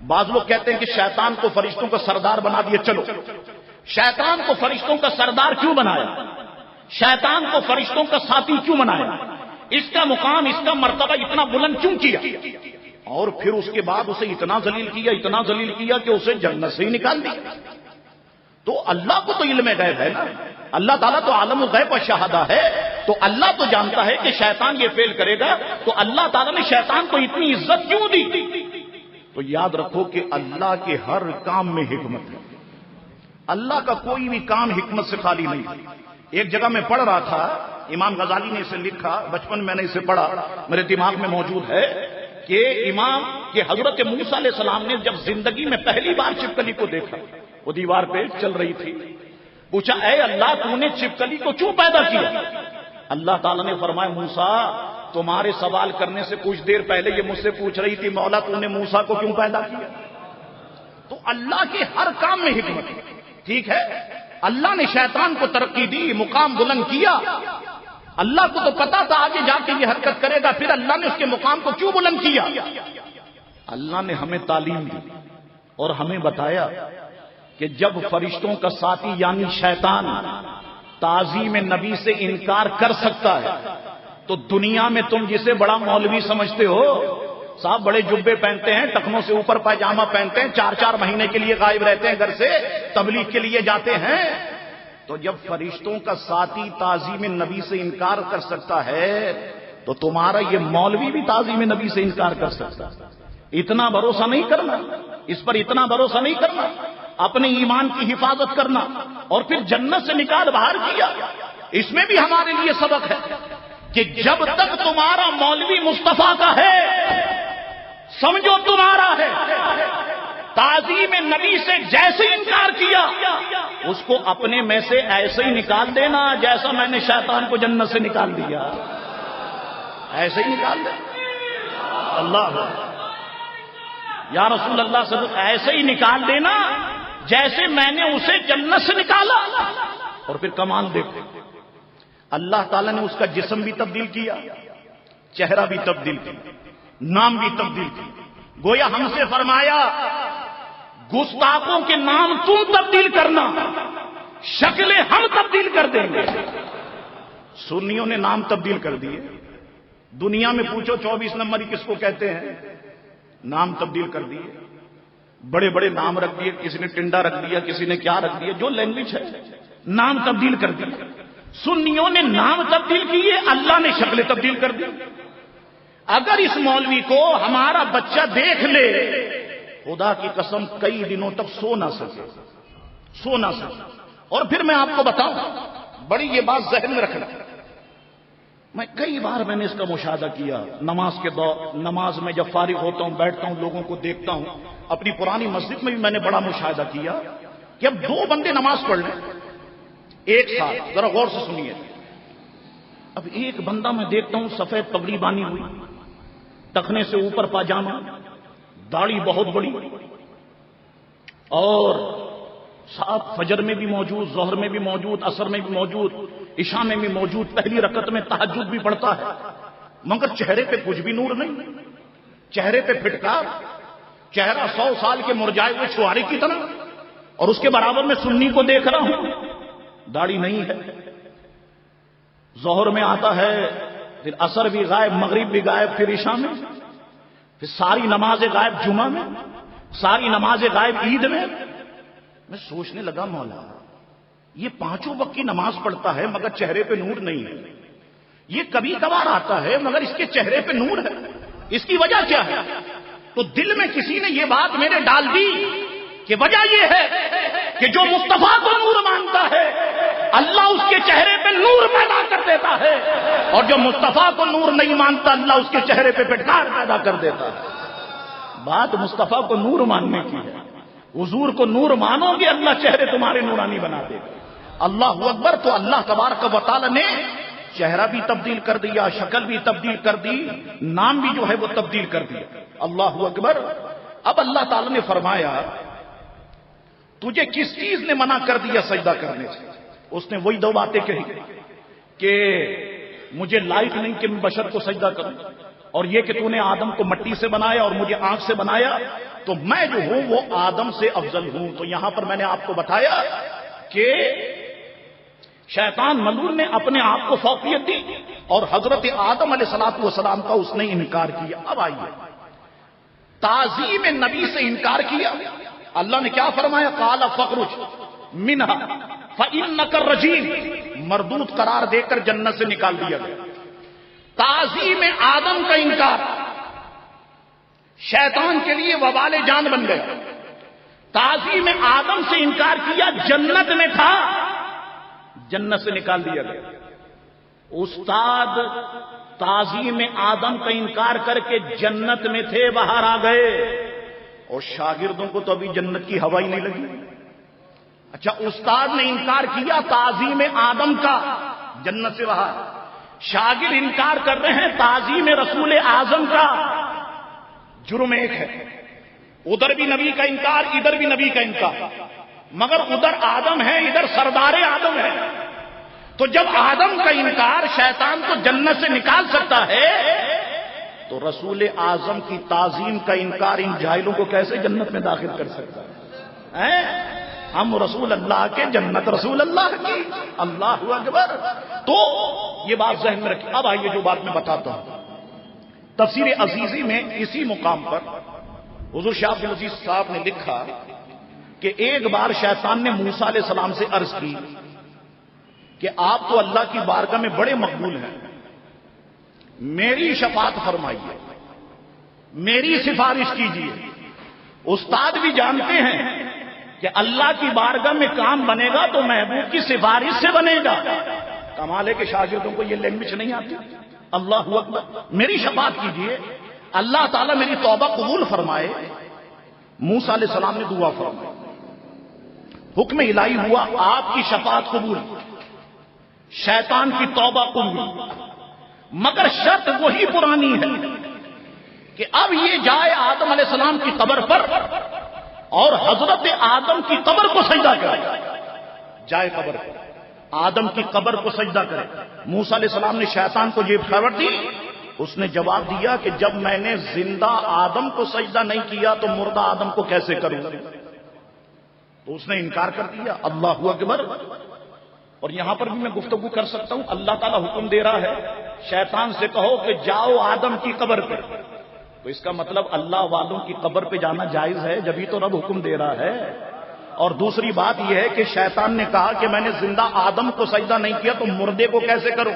Speaker 1: بعض لوگ کہتے ہیں کہ شیطان کو فرشتوں کا سردار بنا دیا. چلو شیطان کو فرشتوں کا سردار کیوں بنایا؟ شیطان کو فرشتوں کا ساتھی کیوں بنایا؟ اس کا مقام، اس کا مرتبہ اتنا بلند کیوں کیا؟ اور پھر اس کے بعد اسے اتنا ذلیل کیا، اتنا ذلیل کیا کہ اسے جنت سے ہی نکال دیا. تو اللہ کو تو علم غیب ہے نا، اللہ تعالیٰ تو عالم الغیب و شہادہ ہے. تو اللہ تو جانتا ہے کہ شیطان یہ فعل کرے گا، تو اللہ تعالیٰ نے شیطان کو اتنی عزت کیوں دی؟ تو یاد رکھو کہ اللہ کے ہر کام میں حکمت ہے. اللہ کا کوئی بھی کام حکمت سے خالی نہیں. ایک جگہ میں پڑھ رہا تھا، امام غزالی نے اسے لکھا، بچپن میں نے اسے پڑھا، میرے دماغ میں موجود ہے کہ امام کہ حضرت موسیٰ علیہ السلام نے جب زندگی میں پہلی بار چھپکلی کو دیکھا، وہ دیوار پہ چل رہی تھی، پوچھا اے اللہ تو نے چھپکلی کو کیوں پیدا کیا؟ اللہ تعالیٰ نے فرمایا موسیٰ تمہارے سوال کرنے سے کچھ دیر پہلے یہ مجھ سے پوچھ رہی تھی مولا تو نے موسیٰ کو کیوں پیدا کیا؟ تو اللہ کے ہر کام میں حکمت ہے. ٹھیک ہے، اللہ نے شیطان کو ترقی دی، مقام بلند کیا. اللہ کو تو پتا تھا آگے جا کے یہ حرکت کرے گا، پھر اللہ نے اس کے مقام کو کیوں بلند کیا؟ اللہ نے ہمیں تعلیم دی اور ہمیں بتایا کہ جب فرشتوں کا ساتھی یعنی شیطان تعظیم نبی سے انکار کر سکتا ہے تو دنیا میں تم جسے بڑا مولوی سمجھتے ہو، صاحب بڑے جبے پہنتے ہیں، ٹخنوں سے اوپر پائجامہ پہنتے ہیں، 4 مہینے کے لیے غائب رہتے ہیں گھر سے، تبلیغ کے لیے جاتے ہیں، تو جب فرشتوں کا ساتھی تعظیم نبی سے انکار کر سکتا ہے تو تمہارا یہ مولوی بھی تعظیم نبی سے انکار کر سکتا ہے. اتنا بھروسہ نہیں کرنا، اس پر اتنا بھروسہ نہیں کرنا، اپنے ایمان کی حفاظت کرنا. اور پھر جنت سے نکال باہر کیا. اس میں بھی ہمارے لیے سبق ہے کہ جب تک تمہارا مولوی مصطفیٰ کا ہے سمجھو تمہارا ہے. تعظیم نبی سے جیسے انکار کیا اس کو اپنے میں سے ایسے ہی نکال دینا جیسا میں نے شیطان کو جنت سے نکال دیا، ایسے ہی نکال دے. اللہ یا رسول اللہ صلی اللہ علیہ وسلم ایسے ہی نکال دینا جیسے میں نے اسے جنت سے نکالا. اور پھر کمال دیکھو، اللہ تعالیٰ نے اس کا جسم بھی تبدیل کیا، چہرہ بھی تبدیل کیا، نام بھی تبدیل کیا. گویا ہم سے فرمایا گستاخوں کے نام تم تبدیل کرنا، شکلیں ہم تبدیل کر دیں گے. سنیوں نے نام تبدیل کر دیے. دنیا میں پوچھو 24 نمبر کس کو کہتے ہیں، نام تبدیل کر دیے، بڑے بڑے نام رکھ دیے، کسی نے ٹنڈا رکھ دیا، کسی نے کیا رکھ دیا، جو لینگویج ہے نام تبدیل کر دی. سنیوں نے نام تبدیل کیے، اللہ نے شکلیں تبدیل کر دی. اگر اس مولوی کو ہمارا بچہ دیکھ لے خدا کی قسم کئی دنوں تک سو نہ سکے. اور پھر میں آپ کو بتاؤں، بڑی یہ بات ذہن میں رکھنا، میں کئی بار میں نے اس کا مشاہدہ کیا نماز کے دور، نماز میں جب فارغ ہوتا ہوں بیٹھتا ہوں لوگوں کو دیکھتا ہوں. اپنی پرانی مسجد میں بھی میں نے بڑا مشاہدہ کیا کہ اب 2 بندے نماز پڑھ لیں ایک ساتھ، ذرا غور سے سنیے. اب ایک بندہ میں دیکھتا ہوں سفید پگڑی باندھی ہوئی، ٹخنے سے اوپر پاجامہ، داڑھی بہت بڑی، اور صاحب فجر میں بھی موجود، ظہر میں بھی موجود، عصر میں بھی موجود، عشاء میں بھی موجود، پہلی رکعت میں تہجد بھی پڑھتا ہے، مگر چہرے پہ کچھ بھی نور نہیں، چہرے پہ پھٹکار، چہرہ 100 سال کے مرجائے ہوئے چھوارے کی طرح. اور اس کے برابر میں سنی کو دیکھ رہا ہوں، داڑھی نہیں ہے، ظہر میں آتا ہے، پھر عصر بھی غائب، مغرب بھی غائب، پھر عشاء میں، پھر ساری نماز غائب جمعہ میں، ساری نماز غائب عید میں. میں سوچنے لگا مولا یہ 5 وقت کی نماز پڑھتا ہے مگر چہرے پہ نور نہیں ہے، یہ کبھی کبھار آتا ہے مگر اس کے چہرے پہ نور ہے، اس کی وجہ کیا ہے؟ تو دل میں کسی نے یہ بات میرے ڈال دی کہ وجہ یہ ہے کہ جو مصطفیٰ کو نور مانتا ہے اللہ اس کے چہرے پہ نور پیدا کر دیتا ہے، اور جو مصطفیٰ کو نور نہیں مانتا اللہ اس کے چہرے پہ پھٹکار پیدا کر دیتا ہے. بات مصطفیٰ کو نور ماننے کی ہے. حضور کو نور مانو گے اللہ چہرے تمہارے نورانی بنا دے گا. اللہ اکبر. تو اللہ تبارک و تعالی نے چہرہ بھی تبدیل کر دیا، شکل بھی تبدیل کر دی، نام بھی جو ہے وہ تبدیل کر دیا. اللہ اکبر. اب اللہ تعالی نے فرمایا تجھے کس چیز نے منع کر دیا سجدہ کرنے سے؟ اس نے وہی 2 باتیں کہی کہ مجھے لائق نہیں کہ میں بشر کو سجدہ کروں، اور یہ کہ تو نے آدم کو مٹی سے بنایا اور مجھے آنکھ سے بنایا، تو میں جو ہوں وہ آدم سے افضل ہوں۔ تو یہاں پر میں نے آپ کو بتایا کہ شیطان ملعون نے اپنے آپ کو فوقیت دی اور حضرت آدم علیہ السلام کا اس نے انکار کیا۔ اب آئیے، تعظیم نبی سے انکار کیا، اللہ نے کیا فرمایا؟ قال فاخرج منها فإنك رجیم، مردود قرار دے کر جنت سے نکال دیا گیا۔ تعظیم آدم کا انکار شیطان کے لیے وبال جان بن گیا۔ تعظیم آدم سے انکار کیا، جنت میں تھا، جنت سے نکال دیا گیا۔ استاد تعظیم آدم کا انکار کر کے جنت میں تھے، باہر آ گئے، اور شاگردوں کو تو ابھی جنت کی ہوا ہی نہیں لگی۔ اچھا، استاد نے انکار کیا تعظیم آدم کا، جنت سے باہر، شاگرد انکار کر رہے ہیں تعظیم رسول اعظم کا، جرم ایک ہے۔ ادھر بھی نبی کا انکار، ادھر بھی نبی کا انکار، مگر ادھر آدم ہے، ادھر سردار آدم ہے۔ تو جب آدم کا انکار شیطان کو جنت سے نکال سکتا ہے، تو رسول اعظم کی تعظیم کا انکار ان جاہلوں کو کیسے جنت میں داخل کر سکتا ہے؟ ہم رسول اللہ کے، جنت رسول اللہ کی، اللہ اکبر۔ تو یہ بات ذہن میں رکھیں۔ اب آئیے جو بات میں بتاتا ہوں، تفسیر عزیزی میں اسی مقام پر حضور شاہ عبد العزیز صاحب نے لکھا کہ ایک بار شیطان نے موسیٰ علیہ السلام سے عرض کی کہ آپ تو اللہ کی بارگاہ میں بڑے مقبول ہیں، میری شفاعت فرمائیے، میری سفارش کیجیے۔ استاد بھی جانتے ہیں کہ اللہ کی بارگاہ میں کام بنے گا تو محبوب کی سفارش سے بنے گا۔ کمال ہے کہ شاگردوں کو یہ لینگویج نہیں آتی۔ اللہ اکبر، میری شفاعت کیجیے، اللہ تعالیٰ میری توبہ قبول فرمائے۔ موسیٰ علیہ السلام نے دعا فرمائی، حکم الہی ہوا، آپ کی شفاعت قبول، شیطان کی توبہ قبول، مگر شرط وہی پرانی ہے کہ اب یہ جائے آدم علیہ السلام کی قبر پر اور حضرت آدم کی قبر کو سجدہ کرے، جائے قبر پر آدم کی قبر کو سجدہ کرے۔ موسیٰ علیہ السلام نے شیطان کو یہ خبر دی، اس نے جواب دیا کہ جب میں نے زندہ آدم کو سجدہ نہیں کیا تو مردہ آدم کو کیسے کروں؟ تو اس نے انکار کر دیا۔ اللہ اکبر۔ اور یہاں پر بھی میں گفتگو کر سکتا ہوں، اللہ تعالیٰ حکم دے رہا ہے شیطان سے کہو کہ جاؤ آدم کی قبر پہ، تو اس کا مطلب اللہ والوں کی قبر پہ جانا جائز ہے، جبھی تو رب حکم دے رہا ہے۔ اور دوسری بات یہ ہے کہ شیطان نے کہا کہ میں نے زندہ آدم کو سجدہ نہیں کیا تو مردے کو کیسے کروں؟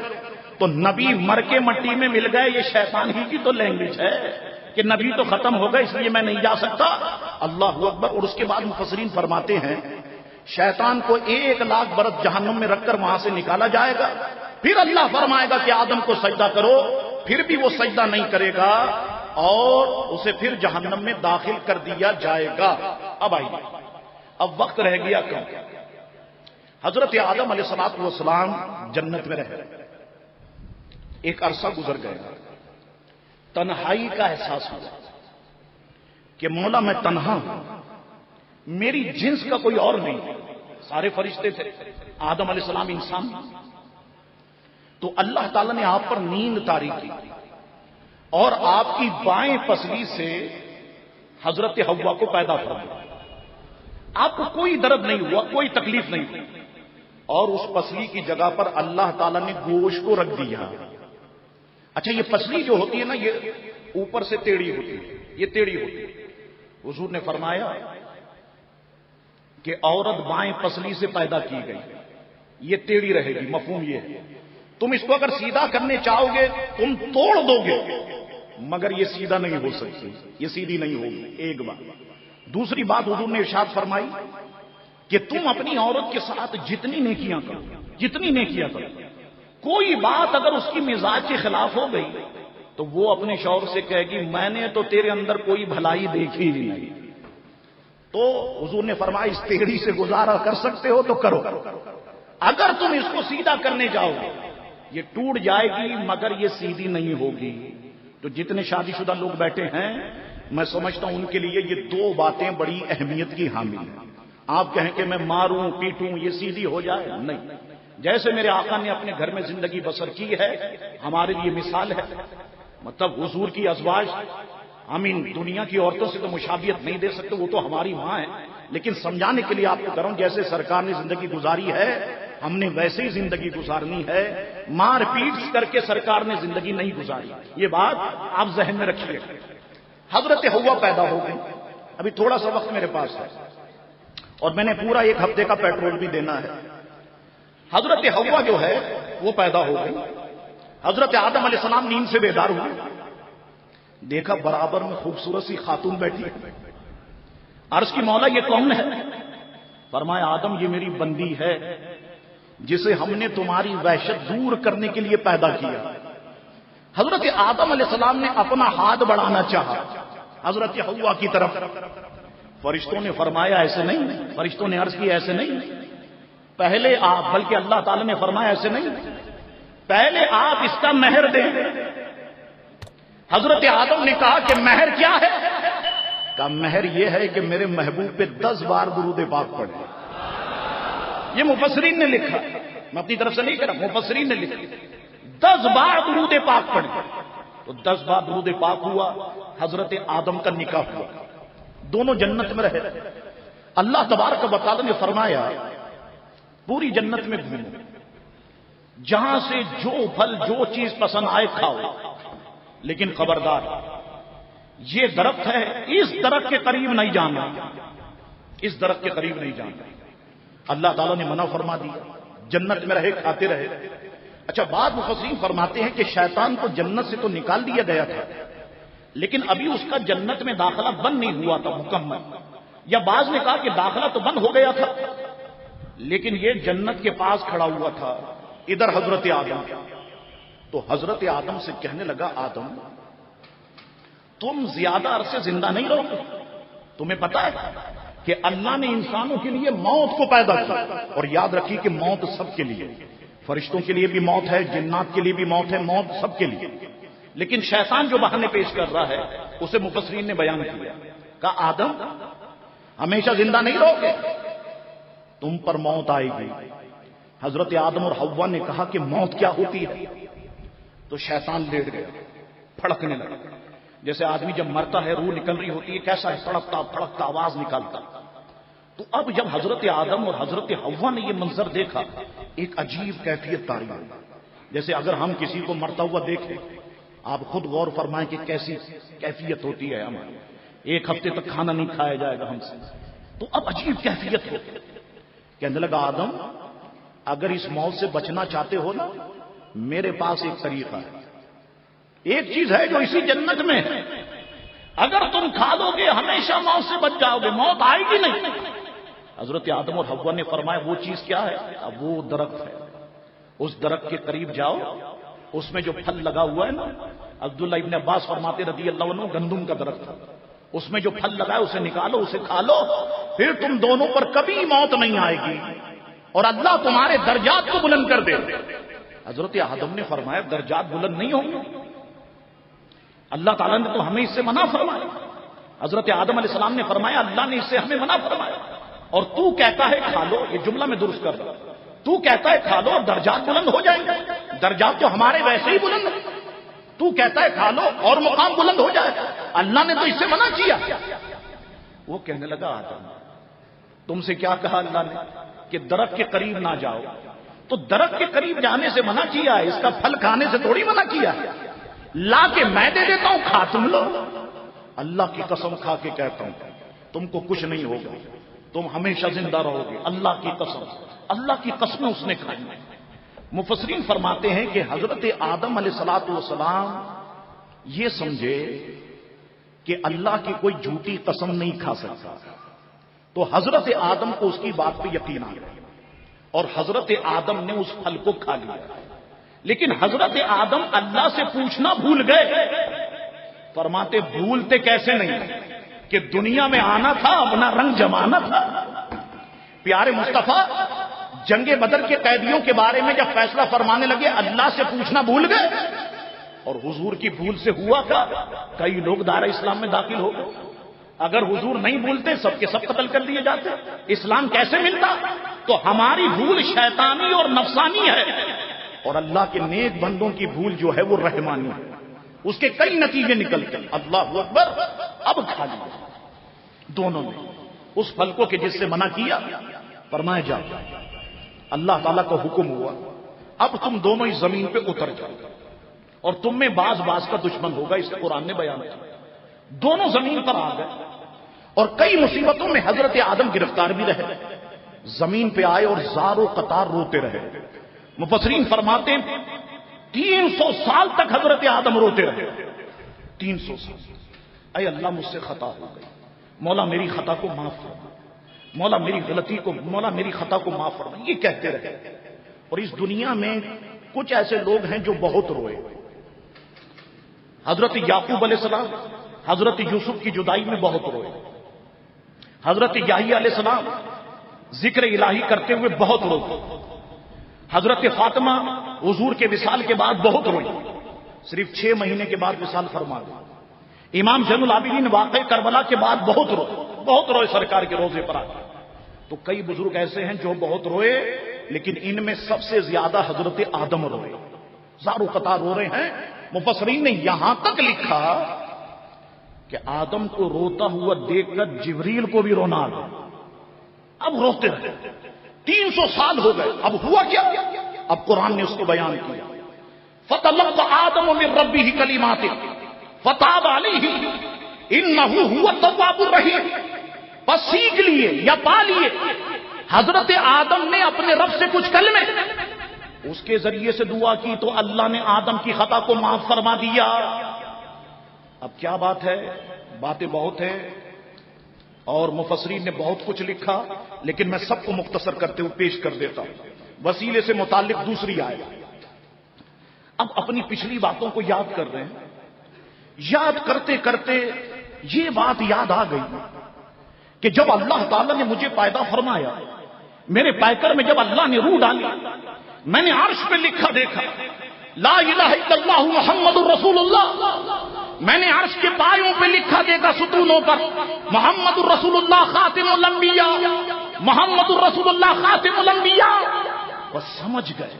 Speaker 1: تو نبی مر کے مٹی میں مل گئے، یہ شیطان ہی کی تو لینگویج ہے کہ نبی تو ختم ہو گئے اس لیے میں نہیں جا سکتا۔ اللہ اکبر۔ اور اس کے بعد مفسرین فرماتے ہیں شیطان کو 1,00,000 برس جہنم میں رکھ کر وہاں سے نکالا جائے گا، پھر اللہ فرمائے گا کہ آدم کو سجدہ کرو، پھر بھی وہ سجدہ نہیں کرے گا اور اسے پھر جہنم میں داخل کر دیا جائے گا۔ اب آئیے، اب وقت رہ گیا کم، حضرت آدم علیہ السلام جنت میں رہے، ایک عرصہ گزر گیا، تنہائی کا احساس ہوا کہ مولا میں تنہا ہوں، میری جنس کا کوئی اور نہیں، سارے فرشتے تھے، آدم علیہ السلام انسان، تو اللہ تعالیٰ نے آپ پر نیند طاری کی اور آپ کی بائیں پسلی سے حضرت حوا کو پیدا فرمایا۔ آپ کو کوئی درد نہیں ہوا، کوئی تکلیف نہیں ہوئی، اور اس پسلی کی جگہ پر اللہ تعالیٰ نے گوشت کو رکھ دیا۔ اچھا، یہ پسلی جو ہوتی ہے نا، یہ اوپر سے ٹیڑھی ہوتی ہے، یہ ٹیڑھی ہوتی ہے۔ حضور نے فرمایا کہ عورت بائیں پسلی سے پیدا کی گئی، یہ ٹیڑھی رہے گی، مفہوم یہ ہے۔ تم اس کو اگر سیدھا کرنے چاہو گے تم توڑ دو گے، مگر یہ سیدھا نہیں ہو سکتی، یہ سیدھی نہیں ہوگی، ایک بات۔ دوسری بات حضور نے ارشاد فرمائی کہ تم اپنی عورت کے ساتھ جتنی نیکیاں کرو، جتنی نیکیاں کرو، کوئی بات اگر اس کی مزاج کے خلاف ہو گئی تو وہ اپنے شوہر سے کہے گی میں نے تو تیرے اندر کوئی بھلائی دیکھی ہی نہیں۔ تو حضور نے فرمایا اس ٹیڑھی سے گزارا کر سکتے ہو تو کرو، اگر تم اس کو سیدھا کرنے جاؤ گے یہ ٹوٹ جائے گی مگر یہ سیدھی نہیں ہوگی۔ تو جتنے شادی شدہ لوگ بیٹھے ہیں میں سمجھتا ہوں ان کے لیے یہ دو باتیں بڑی اہمیت کی حامل ہیں۔ آپ کہیں کہ میں ماروں پیٹوں یہ سیدھی ہو جائے، نہیں۔ جیسے میرے آقا نے اپنے گھر میں زندگی بسر کی ہے ہمارے لیے مثال ہے، مطلب حضور کی ازواج ہم ان دنیا کی عورتوں سے تو مشابہت نہیں دے سکتے، وہ تو ہماری ماں ہے، لیکن سمجھانے کے لیے آپ کو کر رہا ہوں جیسے سرکار نے زندگی گزاری ہے ہم نے ویسے ہی زندگی گزارنی ہے، مار پیٹ کر کے سرکار نے زندگی نہیں گزاری، یہ بات آپ ذہن میں رکھیے۔ حضرت حوا پیدا ہو گئی، ابھی تھوڑا سا وقت میرے پاس ہے اور میں نے پورا 1 ہفتے کا پیٹرول بھی دینا ہے۔ حضرت حوا جو ہے وہ پیدا ہو گئی، حضرت آدم علیہ السلام نیند سے بیدار ہوئے، دیکھا برابر میں خوبصورت سی خاتون بیٹھی، عرض کی مولا یہ کون ہے؟ فرمایا آدم یہ میری بندی ہے جسے ہم نے تمہاری وحشت دور کرنے کے لیے پیدا کیا۔ حضرت آدم علیہ السلام نے اپنا ہاتھ بڑھانا چاہا حضرت حوا کی طرف، فرشتوں نے فرمایا ایسے نہیں، فرشتوں نے عرض کی ایسے نہیں، پہلے آپ، بلکہ اللہ تعالی نے فرمایا ایسے نہیں، پہلے آپ اس کا مہر دیں۔ حضرت آدم نے کہا کہ مہر کیا ہے؟ کہا مہر یہ ہے کہ میرے محبوب پہ 10 بار درود پاک پڑھے۔ یہ مفسرین نے لکھا، میں اپنی طرف سے نہیں کہہ رہا، مفسرین نے لکھا 10 بار درود پاک پڑھے تو 10 بار درود پاک ہوا، حضرت آدم کا نکاح ہوا، دونوں جنت میں رہے۔ اللہ تبارک و تعالی نے فرمایا پوری جنت میں گھومو، جہاں سے جو پھل جو چیز پسند آئے کھاؤ، لیکن خبردار یہ درخت ہے اس درخت کے قریب نہیں جانا، اس درخت کے قریب نہیں جانا۔ اللہ تعالیٰ نے منع فرما دیا، جنت میں رہے کھاتے رہے۔ اچھا بعض مفسرین فرماتے ہیں کہ شیطان کو جنت سے تو نکال دیا گیا تھا لیکن ابھی اس کا جنت میں داخلہ بند نہیں ہوا تھا مکمل، یا بعض نے کہا کہ داخلہ تو بند ہو گیا تھا لیکن یہ جنت کے پاس کھڑا ہوا تھا، ادھر حضرت آدم، تو حضرت آدم سے کہنے لگا آدم تم زیادہ عرصے زندہ نہیں رہو گے، تمہیں پتا ہے کہ اللہ نے انسانوں کے لیے موت کو پیدا کیا، اور یاد رکھیے کہ موت سب کے لیے، فرشتوں کے لیے بھی موت ہے، جنات کے لیے بھی موت ہے، موت سب کے لیے، لیکن شیطان جو بہانے پیش کر رہا ہے اسے مفسرین نے بیان کیا، کہا آدم ہمیشہ زندہ نہیں رہو گے، تم پر موت آئے گی۔ حضرت آدم اور حوا نے کہا کہ موت کیا ہوتی ہے؟ تو شیطان لیٹ گیا، پھڑکنے لگا، جیسے آدمی جب مرتا ہے روح نکل رہی ہوتی ہے کیسا ہے، تڑپتا پھڑکتا آواز نکالتا۔ تو اب جب حضرت آدم اور حضرت حوا نے یہ منظر دیکھا ایک عجیب کیفیت طاری ہوئی، جیسے اگر ہم کسی کو مرتا ہوا دیکھیں، آپ خود غور فرمائیں کہ کیسی کیفیت ہوتی ہے ہماری، 1 ہفتے تک کھانا نہیں کھایا جائے گا ہم سے، تو اب عجیب کیفیت ہو۔ کہنے لگا آدم اگر اس موت سے بچنا چاہتے ہو نا میرے پاس ایک طریقہ ہے، ایک چیز ہے جو اسی جنت میں ہے، اگر تم کھا لو گے ہمیشہ موت سے بچ جاؤ گے، موت آئے گی نہیں۔ حضرت آدم اور حوا نے فرمایا وہ چیز کیا ہے؟ اب وہ درخت ہے، اس درخت کے قریب جاؤ، اس میں جو پھل لگا ہوا ہے نا، عبداللہ ابن عباس فرماتے رضی اللہ عنہ گندم کا درخت تھا، اس میں جو پھل لگا ہے اسے نکالو، اسے کھا لو، پھر تم دونوں پر کبھی موت نہیں آئے گی اور اللہ تمہارے درجات کو بلند کر دے۔ حضرت آدم نے فرمایا درجات بلند نہیں ہوں گے، اللہ تعالیٰ نے تو ہمیں اس سے منع فرمایا۔ حضرت آدم علیہ السلام نے فرمایا اللہ نے اس سے ہمیں منع فرمایا، اور تو کہتا ہے کھا لو، یہ جملہ میں درست کر رہا، تو کہتا ہے کھا لو اور درجات بلند ہو جائیں گے، درجات تو ہمارے ویسے ہی بلند ہیں، تو کہتا ہے کھا لو اور مقام بلند ہو جائے، اللہ نے تو اس سے منع کیا۔ وہ کہنے لگا آدم تم سے کیا کہا اللہ نے کہ درخت کے قریب نہ جاؤ، تو درخت کے قریب جانے سے منع کیا ہے، اس کا پھل کھانے سے تھوڑی منع کیا ہے، لا کے میں دے دیتا ہوں کھا تم لو، اللہ کی قسم کھا کے کہتا ہوں تم کو کچھ نہیں ہوگا، تم ہمیشہ زندہ رہو گے، اللہ کی قسم، اللہ کی قسمیں اس نے کھائی۔ مفسرین فرماتے ہیں کہ حضرت آدم علیہ الصلوۃ والسلام یہ سمجھے کہ اللہ کی کوئی جھوٹی قسم نہیں کھا سکتا، تو حضرت آدم کو اس کی بات پہ یقین آ گیا اور حضرت آدم نے اس پھل کو کھا لیا، لیکن حضرت آدم اللہ سے پوچھنا بھول گئے۔ فرماتے بھولتے کیسے نہیں کہ دنیا میں آنا تھا، اپنا رنگ جمانا تھا۔ پیارے مصطفیٰ جنگ بدر کے قیدیوں کے بارے میں جب فیصلہ فرمانے لگے اللہ سے پوچھنا بھول گئے، اور حضور کی بھول سے ہوا کیا، کئی لوگ دائرہ اسلام میں داخل ہو گئے، اگر حضور نہیں بھولتے سب کے سب قتل کر دیے جاتے، اسلام کیسے ملتا؟ تو ہماری بھول شیطانی اور نفسانی ہے، اور اللہ کے نیک بندوں کی بھول جو ہے وہ رحمانی ہے۔ اس کے کئی نتیجے نکلتے ہیں. اللہ اکبر. اب کھا لیا دونوں نے اس پھل کو کہ جس سے منع کیا. فرمایا جا, اللہ تعالیٰ کا حکم ہوا اب تم دونوں اس زمین پہ اتر جاؤ اور تم میں باز کا دشمن ہوگا. اس قرآن نے بیان کیا. دونوں زمین پر آ گئے اور کئی مصیبتوں میں حضرت آدم گرفتار بھی رہے. زمین پہ آئے اور زار و قطار روتے رہے. مفسرین فرماتے ہیں 300 سال تک حضرت آدم روتے رہے. 300 سال. اے اللہ مجھ سے خطا ہو گئی, مولا میری خطا کو معاف فرما, مولا میری غلطی کو, مولا میری خطا کو معاف فرما. یہ کہتے رہے. اور اس دنیا میں کچھ ایسے لوگ ہیں جو بہت روئے. حضرت یعقوب علیہ السلام حضرت یوسف کی جدائی میں بہت روئے. حضرت یحییٰ علیہ السلام ذکر الہی کرتے ہوئے بہت روئے. حضرت فاطمہ حضور کے وصال کے بعد بہت روئی. صرف 6 مہینے کے بعد وصال فرما گئے. امام زین العابدین واقع کربلا کے بعد بہت روئے سرکار کے روزے پر آ گئے. تو کئی بزرگ ایسے ہیں جو بہت روئے, لیکن ان میں سب سے زیادہ حضرت آدم روئے. زارو قطار رو رہے ہیں. مفسرین نے یہاں تک لکھا کہ آدم کو روتا ہوا دیکھ کر جبریل کو بھی رونا آ گیا. اب روتے رہے. 300 سال ہو گئے. اب ہوا کیا؟ اب قرآن نے اس کو بیان کیا. فَتَلَقَّىٰ آدَمُ مِن رَّبِّهِ كَلِمَاتٍ فَتَابَ عَلَيْهِ إِنَّهُ هُوَ التَّوَّابُ الرَّحِيمُ. بس سیکھ لیے یا پا لیے حضرت آدم نے اپنے رب سے کچھ کلمے, اس کے ذریعے سے دعا کی تو اللہ نے آدم کی خطا کو معاف فرما دیا. اب کیا بات ہے؟ باتیں بہت ہیں اور مفسرین نے بہت کچھ لکھا, لیکن میں سب کو مختصر کرتے ہوئے پیش کر دیتا ہوں. وسیلے سے متعلق دوسری آئے. اب اپنی پچھلی باتوں کو یاد کر رہے ہیں. یاد کرتے کرتے یہ بات یاد آ گئی کہ جب اللہ تعالیٰ نے مجھے پیدا فرمایا, میرے پیکر میں جب اللہ نے روح ڈالی, میں نے عرش پہ لکھا دیکھا لا الہ الا اللہ محمد الرسول اللہ. میں نے عرش کے پایوں پہ لکھا دیکھا ستونوں پر محمد الرسول اللہ خاتم الانبیاء, محمد الرسول اللہ خاتم الانبیاء. بس سمجھ گئے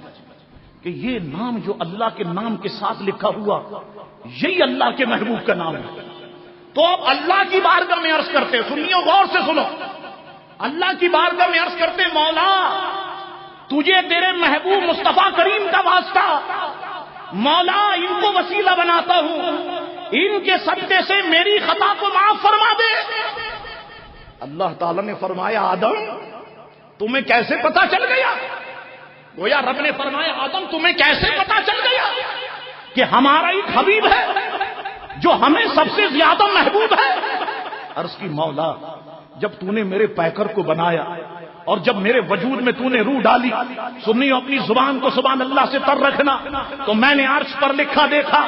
Speaker 1: کہ یہ نام جو اللہ کے نام کے ساتھ لکھا ہوا یہی اللہ کے محبوب کا نام ہے. تو اب اللہ کی بارگاہ میں عرض کرتے, سنیو غور سے سنو, اللہ کی بارگاہ میں عرض کرتے مولا تجھے تیرے محبوب مصطفیٰ کریم کا واسطہ, مولا ان کو وسیلہ بناتا ہوں, ان کے صدقے سے میری خطا کو معاف فرما دے. اللہ تعالیٰ نے فرمایا آدم تمہیں کیسے پتا چل گیا؟ گویا رب نے فرمایا آدم تمہیں کیسے پتا چل گیا کہ ہمارا ایک حبیب ہے جو ہمیں سب سے زیادہ محبوب ہے؟ عرض کی مولا جب تو نے میرے پیکر کو بنایا اور جب میرے وجود میں تو نے روح ڈالی, سنیو اپنی زبان کو سبحان اللہ سے تر رکھنا, تو میں نے عرش پر لکھا دیکھا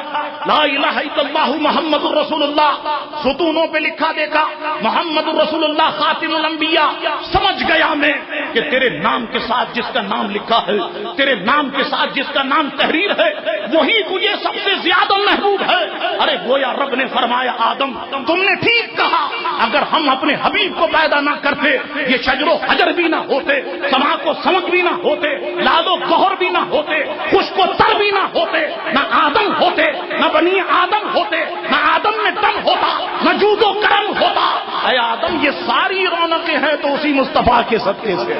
Speaker 1: لا الہ الا اللہ محمد الرسول اللہ, ستونوں پہ لکھا دیکھا محمد الرسول اللہ خاتم الانبیاء. سمجھ گیا میں کہ تیرے نام کے ساتھ جس کا نام لکھا ہے, تیرے نام کے ساتھ جس کا نام تحریر ہے, وہی تجھے سب سے زیادہ محبوب ہے. ارے گویا رب نے فرمایا آدم تم نے ٹھیک کہا, اگر ہم اپنے حبیب کو پیدا نہ کرتے یہ شجر و حجر بھی نہ ہوتے, سما کو سمک بھی نہ ہوتے, لال و گوہر بھی نہ ہوتے, خشک و تر بھی نہ ہوتے, نہ آدم ہوتے, نہ بنی آدم ہوتے, نہ آدم میں دم ہوتا, نہ جود و کرم ہوتا. اے آدم یہ ساری رونقیں ہیں تو اسی مصطفیٰ کے صدقے سے,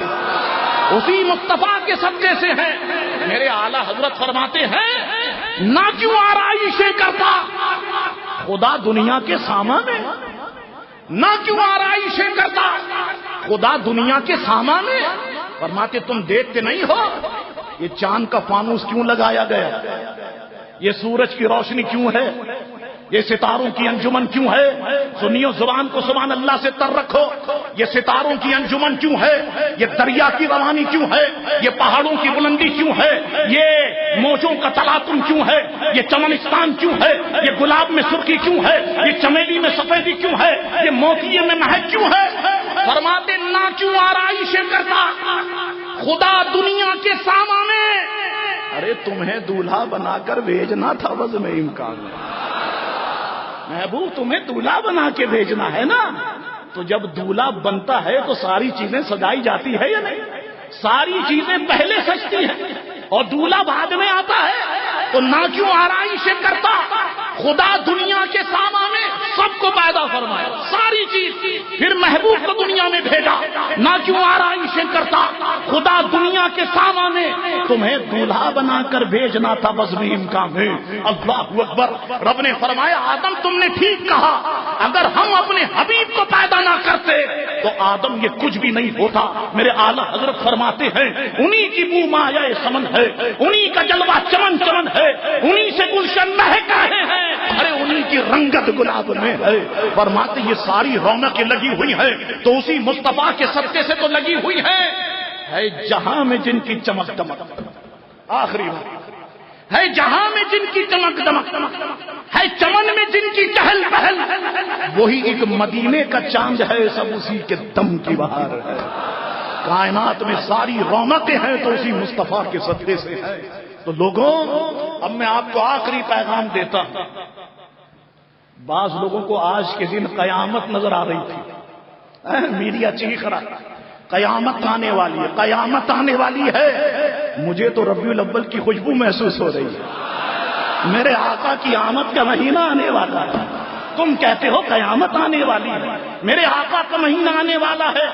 Speaker 1: اسی مصطفیٰ کے صدقے سے ہیں. میرے اعلیٰ حضرت فرماتے ہیں نہ کیوں آرائشیں کرتا خدا دنیا کے سامان ہے, نہ کیوں آرائشیں کرتا خدا دنیا کے سامان ہے. فرماتے تم دیکھتے نہیں ہو یہ چاند کا فانوس کیوں لگایا گیا, یہ سورج کی روشنی کیوں ہے, یہ ستاروں کی انجمن کیوں ہے. سنیو زبان کو سبحان اللہ سے تر رکھو, یہ ستاروں کی انجمن کیوں ہے, یہ دریا کی روانی کیوں ہے, یہ پہاڑوں کی بلندی کیوں ہے, یہ موجوں کا تلاطم کیوں ہے, یہ چمنستان کیوں ہے, یہ گلاب میں سرخی کیوں ہے, یہ چمیلی میں سفیدی کیوں ہے, یہ موتیے میں مہک کیوں ہے. فرماتے نہ کیوں آرائشیں کرتا خدا دنیا کے سامنے. ارے تمہیں دولہا بنا کر بھیجنا تھا بس میں امکان محبوب, تمہیں دولہا بنا کے بھیجنا ہے نا, تو جب دولہا بنتا ہے تو ساری چیزیں سجائی جاتی ہے یا نہیں؟ ساری چیزیں پہلے سجتی ہیں اور دولہا بعد میں آتا ہے. تو نہ کیوں آرائشیں کرتا
Speaker 2: خدا دنیا کے سامنے سب کو پیدا فرمایا، ساری چیز، پھر محبوب کو دنیا میں بھیجا، نہ کیوں آرائشیں کرتا، خدا دنیا کے سامنے تمہیں دولہا بنا کر بھیجنا تھا، بس بھی امکان ہے۔ اللہ اکبر۔ رب نے فرمایا آدم تم نے ٹھیک کہا، اگر ہم اپنے حبیب کو پیدا نہ کرتے تو آدم یہ کچھ بھی نہیں ہوتا۔ میرے اعلیٰ حضرت فرماتے ہیں انہی کی بو مایہ سمن ہے، انہی کا جلوہ چمن چمن ہے، انہی سے گلشن مہک رہے ہیں، ارے انہی کی رنگت گلاب میں ہے۔ فرماتے یہ ساری رونقیں لگی ہوئی ہیں تو اسی مصطفیٰ کے صدقے سے تو لگی ہوئی ہے جہاں میں جن کی چمک دمک، آخری بات ہے جہاں میں جن کی چمک دمک ہے، چمن میں جن کی چہل پہل، وہی ایک مدینے کا چاند ہے، سب اسی کے دم کی بہار ہے۔ کائنات میں ساری رونقیں ہیں تو اسی مصطفیٰ کے صدقے سے ہے۔ تو لوگوں اب میں آپ کو آخری پیغام دیتا ہوں۔ بعض لوگوں کو آج کے دن قیامت نظر آ رہی تھی، میڈیا چیخ رہا قیامت آنے والی ہے، قیامت آنے والی ہے۔ مجھے تو ربیع الاول کی خوشبو محسوس ہو رہی ہے، میرے آقا کی آمد کا مہینہ آنے والا ہے۔ تم کہتے ہو قیامت آنے والی ہے، میرے آقا کا مہینہ آنے والا ہے،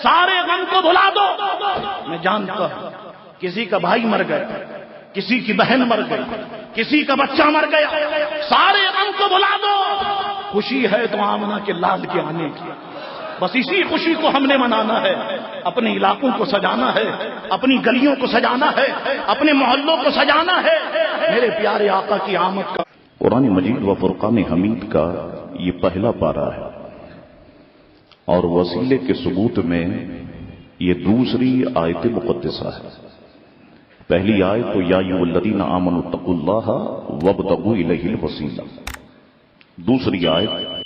Speaker 2: سارے غم کو بھلا دو۔ میں جانتا ہوں کسی کا بھائی مر گیا، کسی کی بہن مر گئی، کسی کا بچہ مر گیا، سارے غم کو بھلا دو۔ خوشی ہے تو آمنہ کے لال کے آنے کی، بس اسی خوشی کو ہم نے منانا ہے، اپنے علاقوں کو سجانا ہے، اپنی گلیوں کو سجانا ہے، اپنے محلوں کو سجانا ہے، میرے پیارے آقا کی آمد کا۔
Speaker 1: قرآن مجید و فرقان حمید کا یہ پہلا پارہ ہے اور وسیلے کے ثبوت میں یہ دوسری آیت مقدسہ ہے۔ پہلی آیت تو یا ایھا الذین آمنوا اتقوا اللہ وابتغوا الیہ الوسیلہ، دوسری آیت